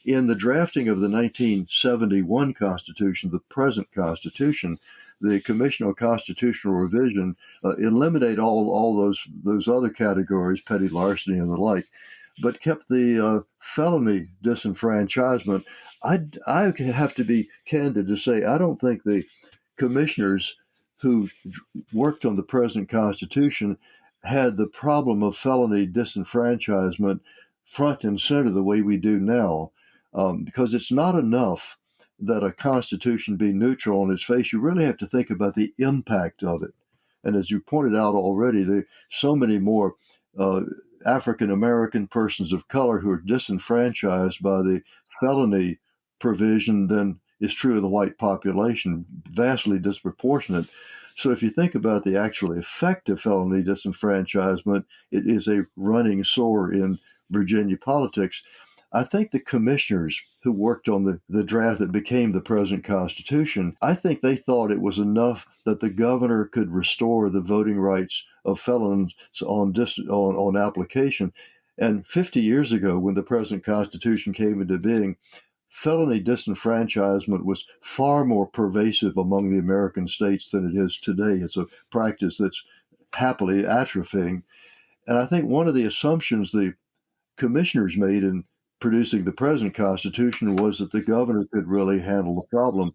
in the drafting of the 1971 Constitution, the present Constitution, the Commission on Constitutional Revision eliminated all those other categories, petty larceny and the like, but kept the felony disenfranchisement. I have to be candid to say I don't think the commissioners who worked on the present Constitution had the problem of felony disenfranchisement front and center the way we do now, because it's not enough that a Constitution be neutral on its face. You really have to think about the impact of it. And as you pointed out already, there are so many more African American persons of color who are disenfranchised by the felony provision than is true of the white population, vastly disproportionate. So if you think about the actual effect of felony disenfranchisement, it is a running sore in Virginia politics. I think the commissioners who worked on the draft that became the present Constitution, I think they thought it was enough that the governor could restore the voting rights of felons on application. And 50 years ago, when the present Constitution came into being, felony disenfranchisement was far more pervasive among the American states than it is today. It's a practice that's happily atrophying. And I think one of the assumptions the commissioners made in producing the present Constitution was that the governor could really handle the problem.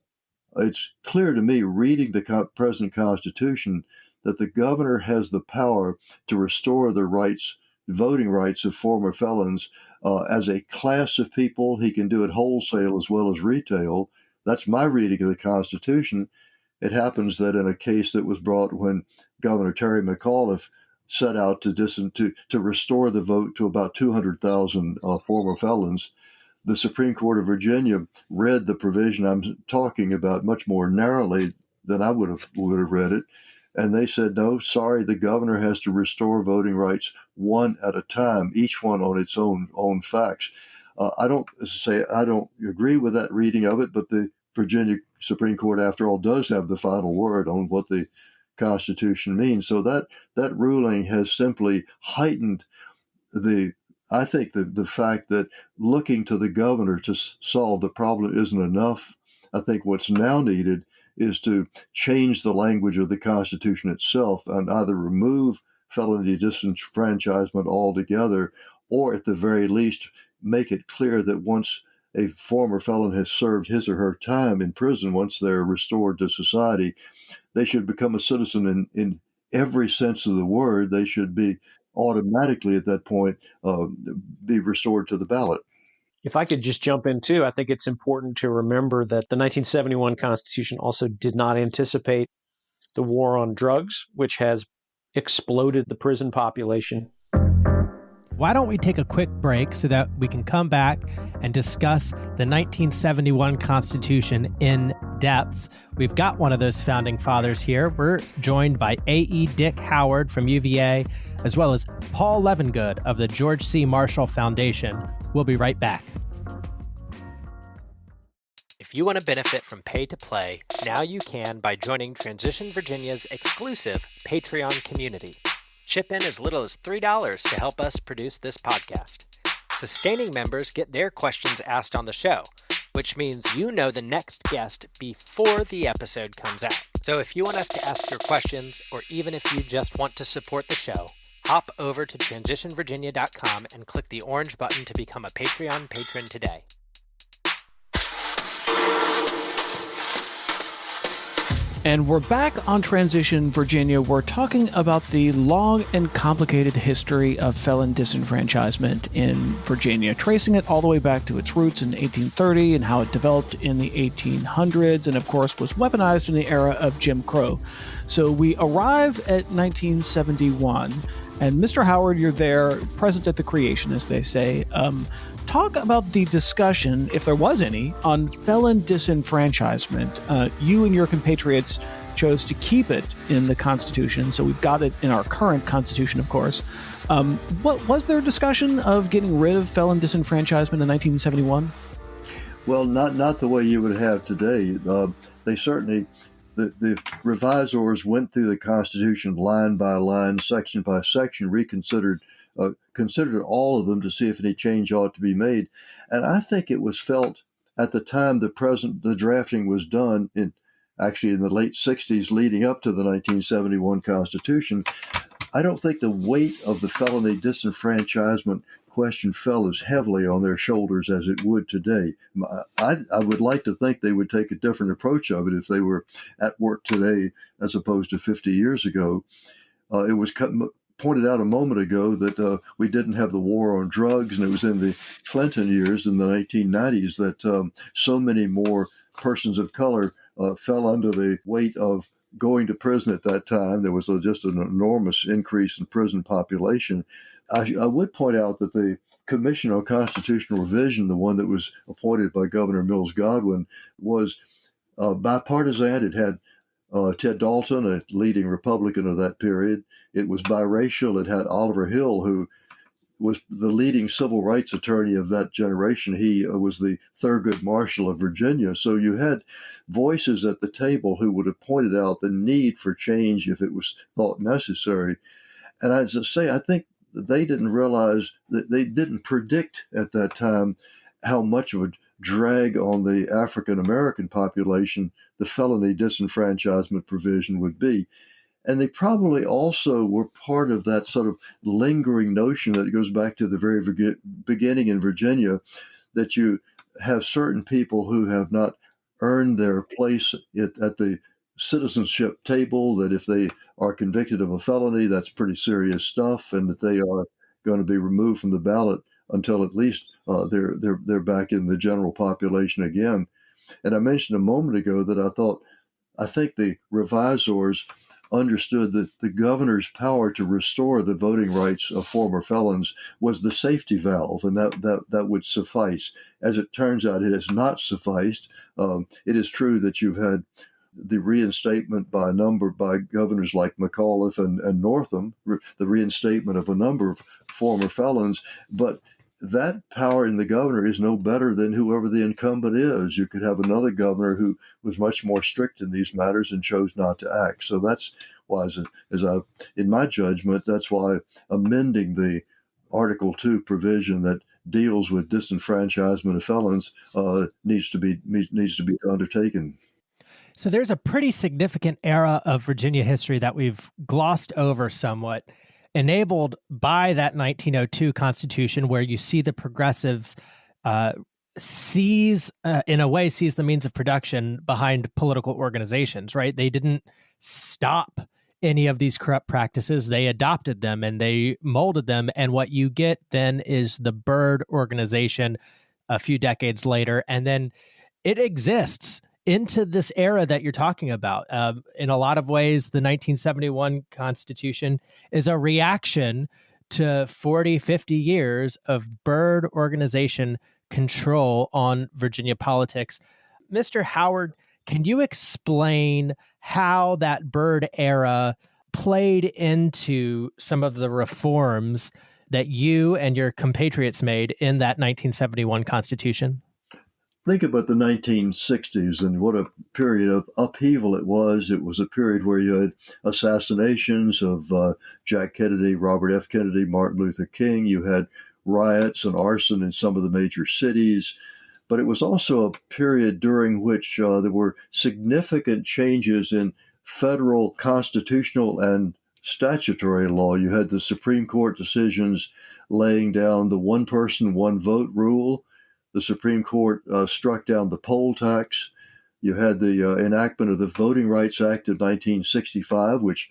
It's clear to me, reading the present Constitution, that the governor has the power to restore the rights, voting rights of former felons as a class of people. He can do it wholesale as well as retail. That's my reading of the Constitution. It happens that in a case that was brought when Governor Terry McAuliffe set out to restore the vote to about 200,000 former felons, the Supreme Court of Virginia read the provision I'm talking about much more narrowly than I would have read it. And they said, no, sorry, the governor has to restore voting rights one at a time, each one on its own facts. I don't agree with that reading of it, but the Virginia Supreme Court, after all, does have the final word on what the Constitution means. So that ruling has simply heightened the fact that looking to the governor to solve the problem isn't enough. I think what's now needed is to change the language of the Constitution itself and either remove felony disenfranchisement altogether, or at the very least make it clear that once a former felon has served his or her time in prison, once they're restored to society, they should become a citizen in every sense of the word. They should be automatically at that point be restored to the ballot. If I could just jump in too, I think it's important to remember that the 1971 Constitution also did not anticipate the war on drugs, which has exploded the prison population. Why don't we take a quick break so that we can come back and discuss the 1971 Constitution in depth? We've got one of those founding fathers here. We're joined by A.E. Dick Howard from UVA, as well as Paul Levengood of the George C. Marshall Foundation. We'll be right back. If you want to benefit from Pay to Play, now you can by joining Transition Virginia's exclusive Patreon community. Chip in as little as $3 to help us produce this podcast. Sustaining members get their questions asked on the show, which means you know the next guest before the episode comes out. So if you want us to ask your questions, or even if you just want to support the show, hop over to transitionvirginia.com and click the orange button to become a Patreon patron today. And we're back on Transition Virginia. We're talking about the long and complicated history of felon disenfranchisement in Virginia, tracing it all the way back to its roots in 1830 and how it developed in the 1800s and, of course, was weaponized in the era of Jim Crow. So we arrive at 1971, and Mr. Howard, you're there, present at the creation, as they say. Talk about the discussion, if there was any, on felon disenfranchisement. You and your compatriots chose to keep it in the Constitution, so we've got it in our current Constitution, of course. What was there a discussion of getting rid of felon disenfranchisement in 1971? Well, not the way you would have today. They certainly, the revisors went through the Constitution line by line, section by section, considered all of them to see if any change ought to be made. And I think it was felt at the time the drafting was done actually in the late 60s leading up to the 1971 Constitution, I don't think the weight of the felony disenfranchisement question fell as heavily on their shoulders as it would today. I would like to think they would take a different approach of it if they were at work today as opposed to 50 years ago. It was pointed out a moment ago that we didn't have the war on drugs, and it was in the Clinton years in the 1990s that so many more persons of color fell under the weight of going to prison at that time. There was just an enormous increase in prison population. I would point out that the Commission on Constitutional Revision, the one that was appointed by Governor Mills Godwin, was bipartisan. It had Ted Dalton, a leading Republican of that period. It was biracial. It had Oliver Hill, who was the leading civil rights attorney of that generation. He was the Thurgood Marshall of Virginia. So you had voices at the table who would have pointed out the need for change if it was thought necessary. And as I say, I think they didn't realize that they didn't predict at that time how much of a drag on the African American population the felony disenfranchisement provision would be. And they probably also were part of that sort of lingering notion that goes back to the very beginning in Virginia, that you have certain people who have not earned their place at the citizenship table, that if they are convicted of a felony, that's pretty serious stuff, and that they are going to be removed from the ballot until at least they're back in the general population again. And I mentioned a moment ago that I think the revisors understood that the governor's power to restore the voting rights of former felons was the safety valve, and that would suffice. As it turns out, it has not sufficed. It is true that you've had the reinstatement by governors like McAuliffe and Northam, the reinstatement of a number of former felons, but that power in the governor is no better than whoever the incumbent is. You could have another governor who was much more strict in these matters and chose not to act. So that's why, in my judgment, that's why amending the Article 2 provision that deals with disenfranchisement of felons needs to be undertaken. So there's a pretty significant era of Virginia history that we've glossed over somewhat, enabled by that 1902 Constitution, where you see the progressives seize the means of production behind political organizations, right? They didn't stop any of these corrupt practices. They adopted them and they molded them. And what you get then is the Byrd organization a few decades later. And then it exists into this era that you're talking about. In a lot of ways, the 1971 Constitution is a reaction to 40, 50 years of Byrd organization control on Virginia politics. Mr. Howard, can you explain how that Byrd era played into some of the reforms that you and your compatriots made in that 1971 Constitution? Think about the 1960s and what a period of upheaval it was. It was a period where you had assassinations of Jack Kennedy, Robert F. Kennedy, Martin Luther King. You had riots and arson in some of the major cities. But it was also a period during which there were significant changes in federal constitutional and statutory law. You had the Supreme Court decisions laying down the one person, one vote rule. The Supreme Court struck down the poll tax. You had the enactment of the Voting Rights Act of 1965, which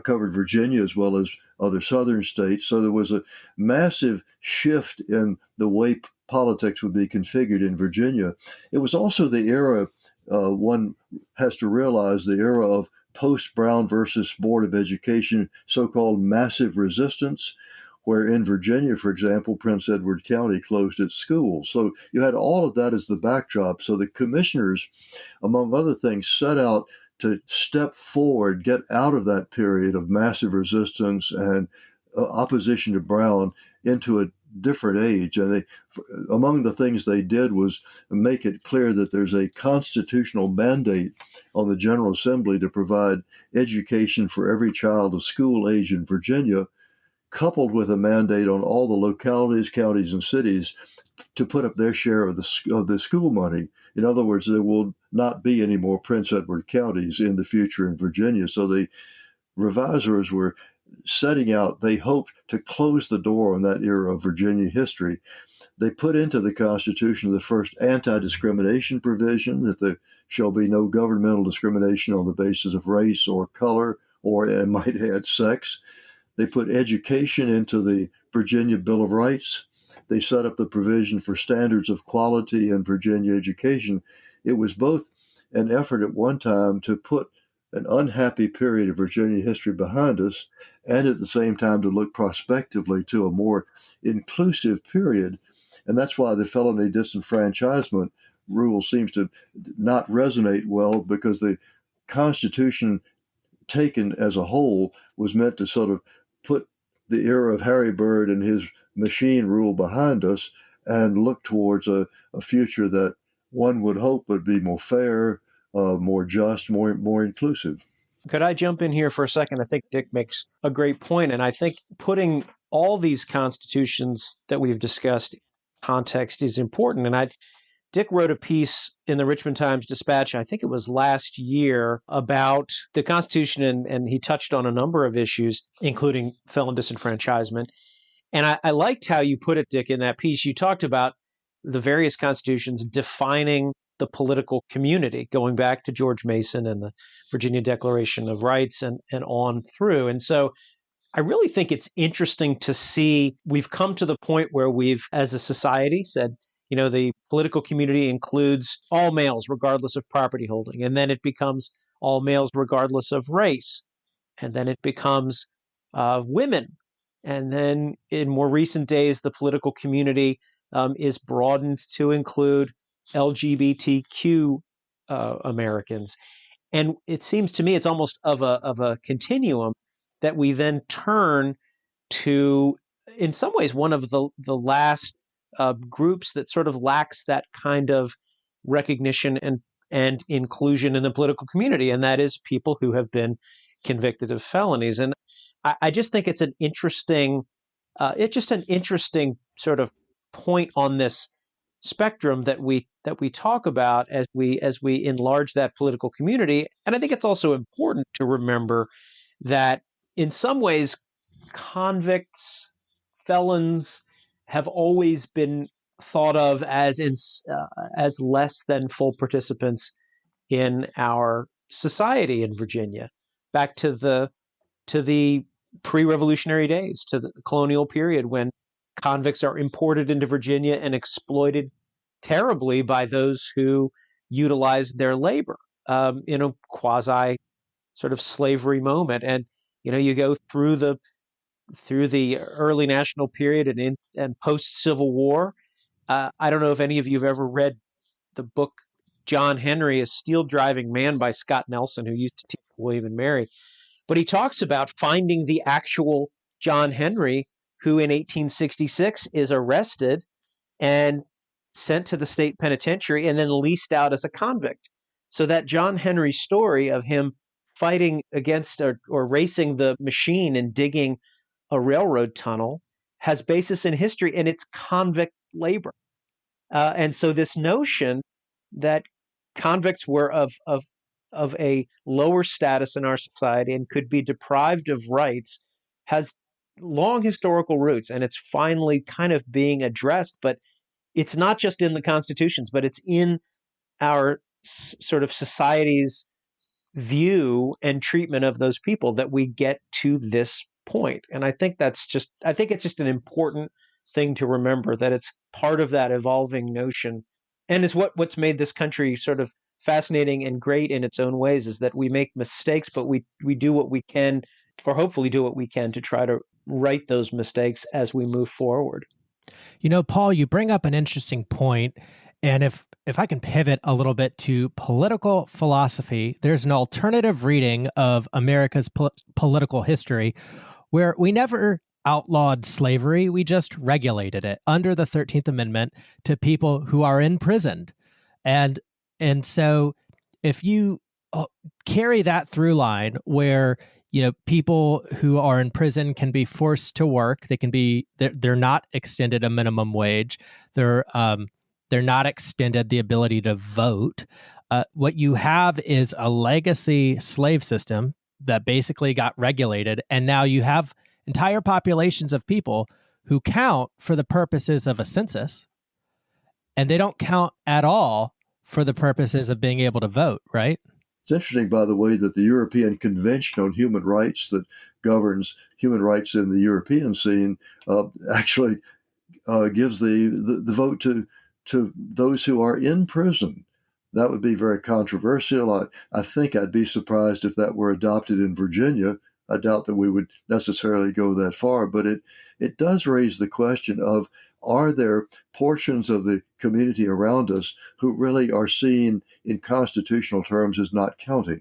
covered Virginia as well as other southern states. So there was a massive shift in the way politics would be configured in Virginia. It was also the era, one has to realize, the era of post-Brown versus Board of Education, so-called massive resistance, where in Virginia, for example, Prince Edward County closed its schools. So you had all of that as the backdrop. So the commissioners, among other things, set out to step forward, get out of that period of massive resistance and opposition to Brown into a different age. And among the things they did was make it clear that there's a constitutional mandate on the General Assembly to provide education for every child of school age in Virginia, coupled with a mandate on all the localities, counties, and cities to put up their share of the school money. In other words, there will not be any more Prince Edward counties in the future in Virginia. So the revisers were setting out, they hoped to close the door on that era of Virginia history. They put into the Constitution the first anti-discrimination provision, that there shall be no governmental discrimination on the basis of race or color, or, I might add, sex. They put education into the Virginia Bill of Rights. They set up the provision for standards of quality in Virginia education. It was both an effort at one time to put an unhappy period of Virginia history behind us, and at the same time to look prospectively to a more inclusive period. And that's why the felony disenfranchisement rule seems to not resonate well, because the Constitution taken as a whole was meant to sort of put the era of Harry Byrd and his machine rule behind us and look towards a future that one would hope would be more fair, more just, more inclusive. Could I jump in here for a second? I think Dick makes a great point, and I think putting all these constitutions that we've discussed in context is important. And Dick wrote a piece in the Richmond Times-Dispatch, I think it was last year, about the Constitution, and he touched on a number of issues, including felon disenfranchisement. And I liked how you put it, Dick, in that piece. You talked about the various constitutions defining the political community, going back to George Mason and the Virginia Declaration of Rights and on through. And so I really think it's interesting to see we've come to the point where we've, as a society, said, the political community includes all males, regardless of property holding. And then it becomes all males, regardless of race. And then it becomes women. And then in more recent days, the political community is broadened to include LGBTQ Americans. And it seems to me it's almost of a continuum that we then turn to, in some ways, one of the last groups that sort of lacks that kind of recognition and inclusion in the political community, and that is people who have been convicted of felonies. And I just think it's an interesting sort of point on this spectrum that we talk about as we enlarge that political community. And I think it's also important to remember that in some ways, convicts, felons have always been thought of as less than full participants in our society in Virginia, back to the pre-revolutionary days, to the colonial period, when convicts are imported into Virginia and exploited terribly by those who utilized their labor in a quasi sort of slavery moment. And you go through the early national period and post-Civil War. I don't know if any of you have ever read the book John Henry, A Steel Driving Man by Scott Nelson, who used to teach William and Mary. But he talks about finding the actual John Henry, who in 1866 is arrested and sent to the state penitentiary and then leased out as a convict. So that John Henry story of him fighting against or racing the machine and digging a railroad tunnel has basis in history, and it's convict labor. And so this notion that convicts were of a lower status in our society and could be deprived of rights has long historical roots, and it's finally kind of being addressed. But it's not just in the constitutions, but it's in our sort of society's view and treatment of those people that we get to this point. And I think it's just an important thing to remember, that it's part of that evolving notion. And it's what's made this country sort of fascinating and great in its own ways, is that we make mistakes, but we do what we can, or hopefully do what we can, to try to right those mistakes as we move forward. Paul, you bring up an interesting point. And if I can pivot a little bit to political philosophy, there's an alternative reading of America's political history where we never outlawed slavery. We just regulated it under the 13th Amendment to people who are imprisoned. And so if you carry that through line where, people who are in prison can be forced to work, they're not extended a minimum wage. They're not extended the ability to vote. What you have is a legacy slave system that basically got regulated, and now you have entire populations of people who count for the purposes of a census, and they don't count at all for the purposes of being able to vote, right? It's interesting, by the way, that the European Convention on Human Rights that governs human rights in the European scene actually gives the vote to those who are in prison. That would be very controversial. I think I'd be surprised if that were adopted in Virginia. I doubt that we would necessarily go that far, but it does raise the question of, are there portions of the community around us who really are seen in constitutional terms as not counting?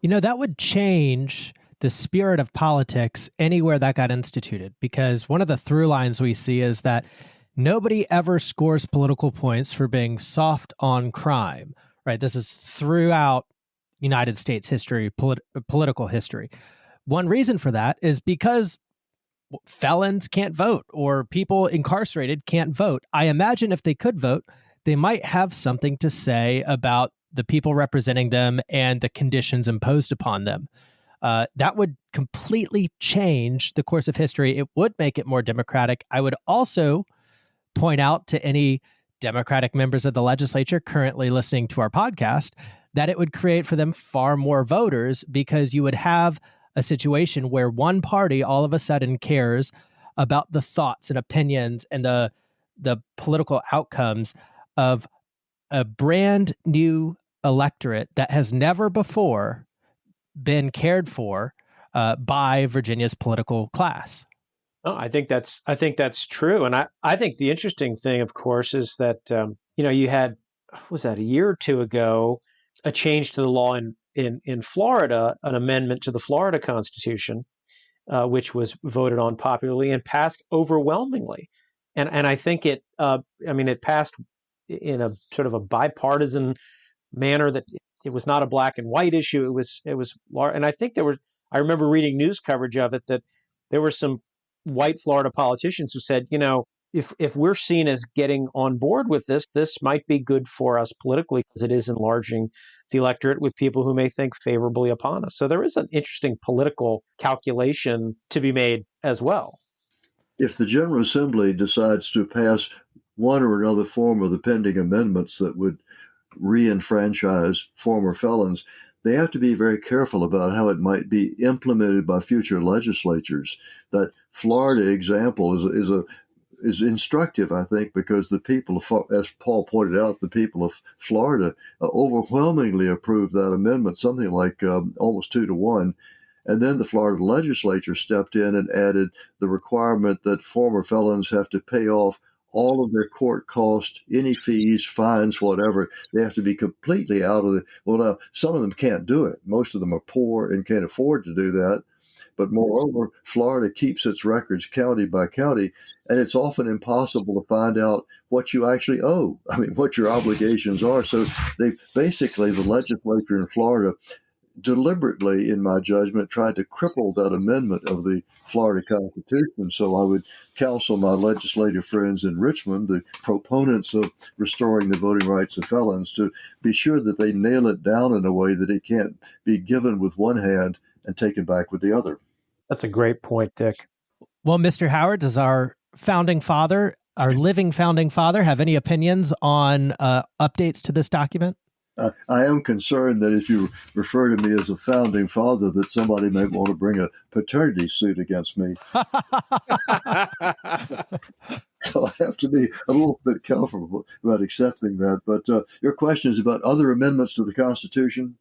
That would change the spirit of politics anywhere that got instituted, because one of the through lines we see is that nobody ever scores political points for being soft on crime, right? This is throughout United States history, political history. One reason for that is because felons can't vote, or people incarcerated can't vote. I imagine if they could vote, they might have something to say about the people representing them and the conditions imposed upon them. That would completely change the course of history. It would make it more democratic. I would also point out to any Democratic members of the legislature currently listening to our podcast that it would create for them far more voters, because you would have a situation where one party all of a sudden cares about the thoughts and opinions and the political outcomes of a brand new electorate that has never before been cared for by Virginia's political class. Oh, I think that's true. And I think the interesting thing, of course, is that, you had, what was that, a year or two ago, a change to the law in Florida, an amendment to the Florida Constitution, which was voted on popularly and passed overwhelmingly. And I think it passed in a sort of a bipartisan manner, that it was not a black and white issue. It was large. And I think I remember reading news coverage of it, that there were some white Florida politicians who said, if we're seen as getting on board with this might be good for us politically, because it is enlarging the electorate with people who may think favorably upon us. So there is an interesting political calculation to be made as well. If the General Assembly decides to pass one or another form of the pending amendments that would re-enfranchise former felons, they have to be very careful about how it might be implemented by future legislatures. That Florida example is instructive, I think, because the people, as Paul pointed out, the people of Florida overwhelmingly approved that amendment, something like almost 2-1. And then the Florida legislature stepped in and added the requirement that former felons have to pay off all of their court costs, any fees, fines, whatever. They have to be completely out of it. Well, now, some of them can't do it. Most of them are poor and can't afford to do that. But moreover, Florida keeps its records county by county, and it's often impossible to find out what you actually owe. What your obligations are. So the legislature in Florida deliberately, in my judgment, tried to cripple that amendment of the Florida Constitution. So I would counsel my legislative friends in Richmond, the proponents of restoring the voting rights of felons, to be sure that they nail it down in a way that it can't be given with one hand and taken back with the other. That's a great point, Dick. Well, Mr. Howard, does our living founding father, have any opinions on updates to this document? I am concerned that if you refer to me as a founding father, that somebody may want to bring a paternity suit against me. So I have to be a little bit careful about accepting that. But your question is about other amendments to the Constitution?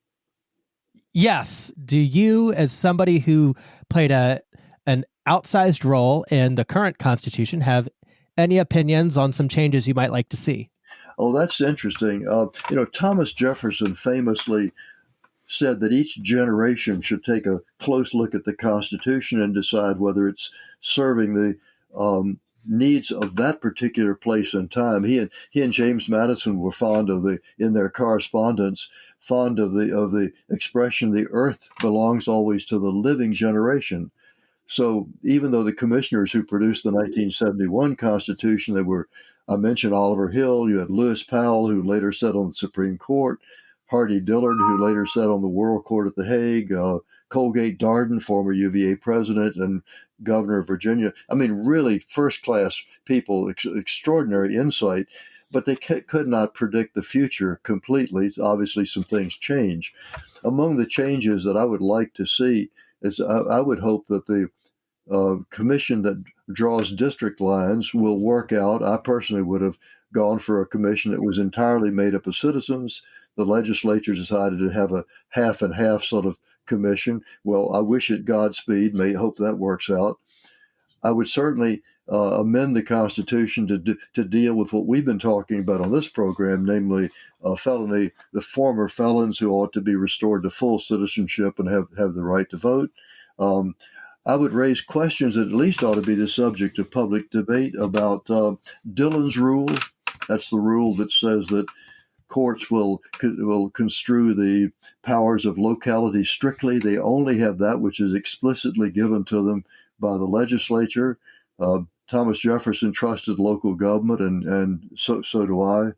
Yes. Do you, as somebody who played an outsized role in the current Constitution, have any opinions on some changes you might like to see? Oh, that's interesting. Thomas Jefferson famously said that each generation should take a close look at the Constitution and decide whether it's serving the needs of that particular place and time. He and James Madison were fond of in their correspondence, fond of the expression, "The earth belongs always to the living generation." So even though the commissioners who produced the 1971 Constitution, I mentioned Oliver Hill, you had Lewis Powell, who later sat on the Supreme Court, Hardy Dillard, who later sat on the World Court at The Hague, Colgate Darden, former UVA president and governor of Virginia. I mean, really first-class people, extraordinary insight, but they could not predict the future completely. Obviously, some things change. Among the changes that I would like to see is I would hope that the commission that draws district lines will work out. I personally would have gone for a commission that was entirely made up of citizens. The legislature decided to have a half and half sort of commission. Well, I wish it Godspeed. May hope that works out. I would certainly amend the Constitution to deal with what we've been talking about on this program, namely felony, the former felons who ought to be restored to full citizenship and have the right to vote. I would raise questions that at least ought to be the subject of public debate about Dillon's rule. That's the rule that says that courts will construe the powers of locality strictly. They only have that which is explicitly given to them by the legislature. Thomas Jefferson trusted local government, and so do I.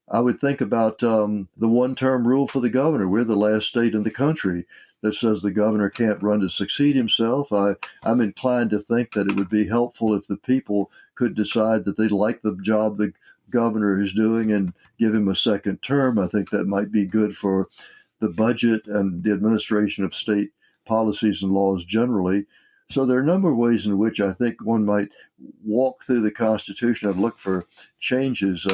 I would think about the one-term rule for the governor. We're the last state in the country that says the governor can't run to succeed himself. I'm inclined to think that it would be helpful if the people could decide that they like the job the governor is doing and give him a second term. I think that might be good for the budget and the administration of state policies and laws generally. So there are a number of ways in which I think one might walk through the Constitution and look for changes.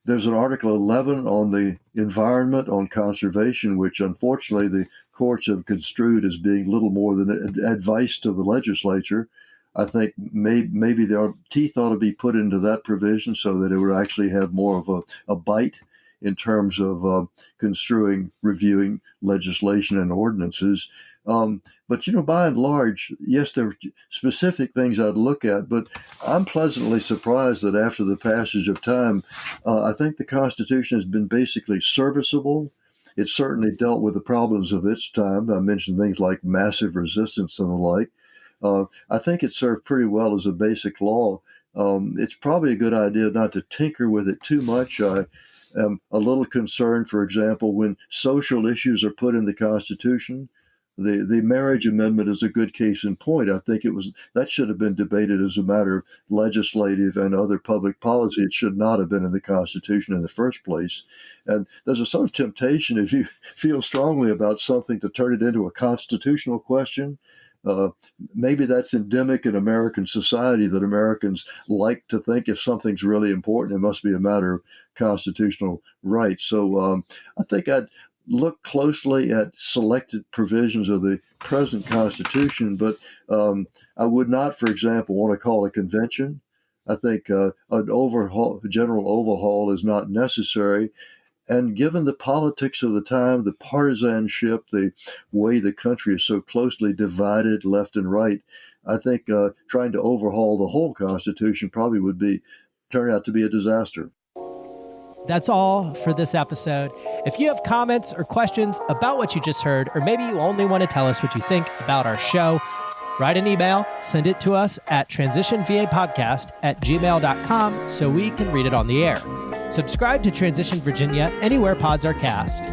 There's an Article 11 on the environment, on conservation, which unfortunately the courts have construed as being little more than advice to the legislature. I think maybe their teeth ought to be put into that provision so that it would actually have more of a bite in terms of construing, reviewing legislation and ordinances. But, by and large, yes, there are specific things I'd look at, but I'm pleasantly surprised that after the passage of time, I think the Constitution has been basically serviceable. It certainly dealt with the problems of its time. I mentioned things like massive resistance and the like. I think it served pretty well as a basic law. It's probably a good idea not to tinker with it too much. I am a little concerned, for example, when social issues are put in the Constitution. The marriage amendment is a good case in point. I think that should have been debated as a matter of legislative and other public policy. It should not have been in the Constitution in the first place. And there's a sort of temptation, if you feel strongly about something, to turn it into a constitutional question. Maybe that's endemic in American society, that Americans like to think if something's really important, it must be a matter of constitutional rights. So I think I'd look closely at selected provisions of the present Constitution, but I would not, for example, want to call a convention. I think an general overhaul is not necessary. And given the politics of the time, the partisanship, the way the country is so closely divided left and right, I think trying to overhaul the whole Constitution probably would turn out to be a disaster. That's all for this episode. If you have comments or questions about what you just heard, or maybe you only want to tell us what you think about our show, write an email, send it to us at transitionvapodcast@gmail.com so we can read it on the air. Subscribe to Transition Virginia anywhere pods are cast.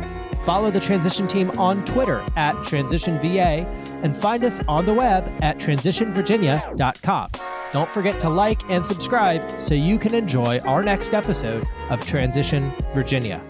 Follow the Transition team on Twitter @TransitionVA and find us on the web at transitionvirginia.com. Don't forget to like and subscribe so you can enjoy our next episode of Transition Virginia.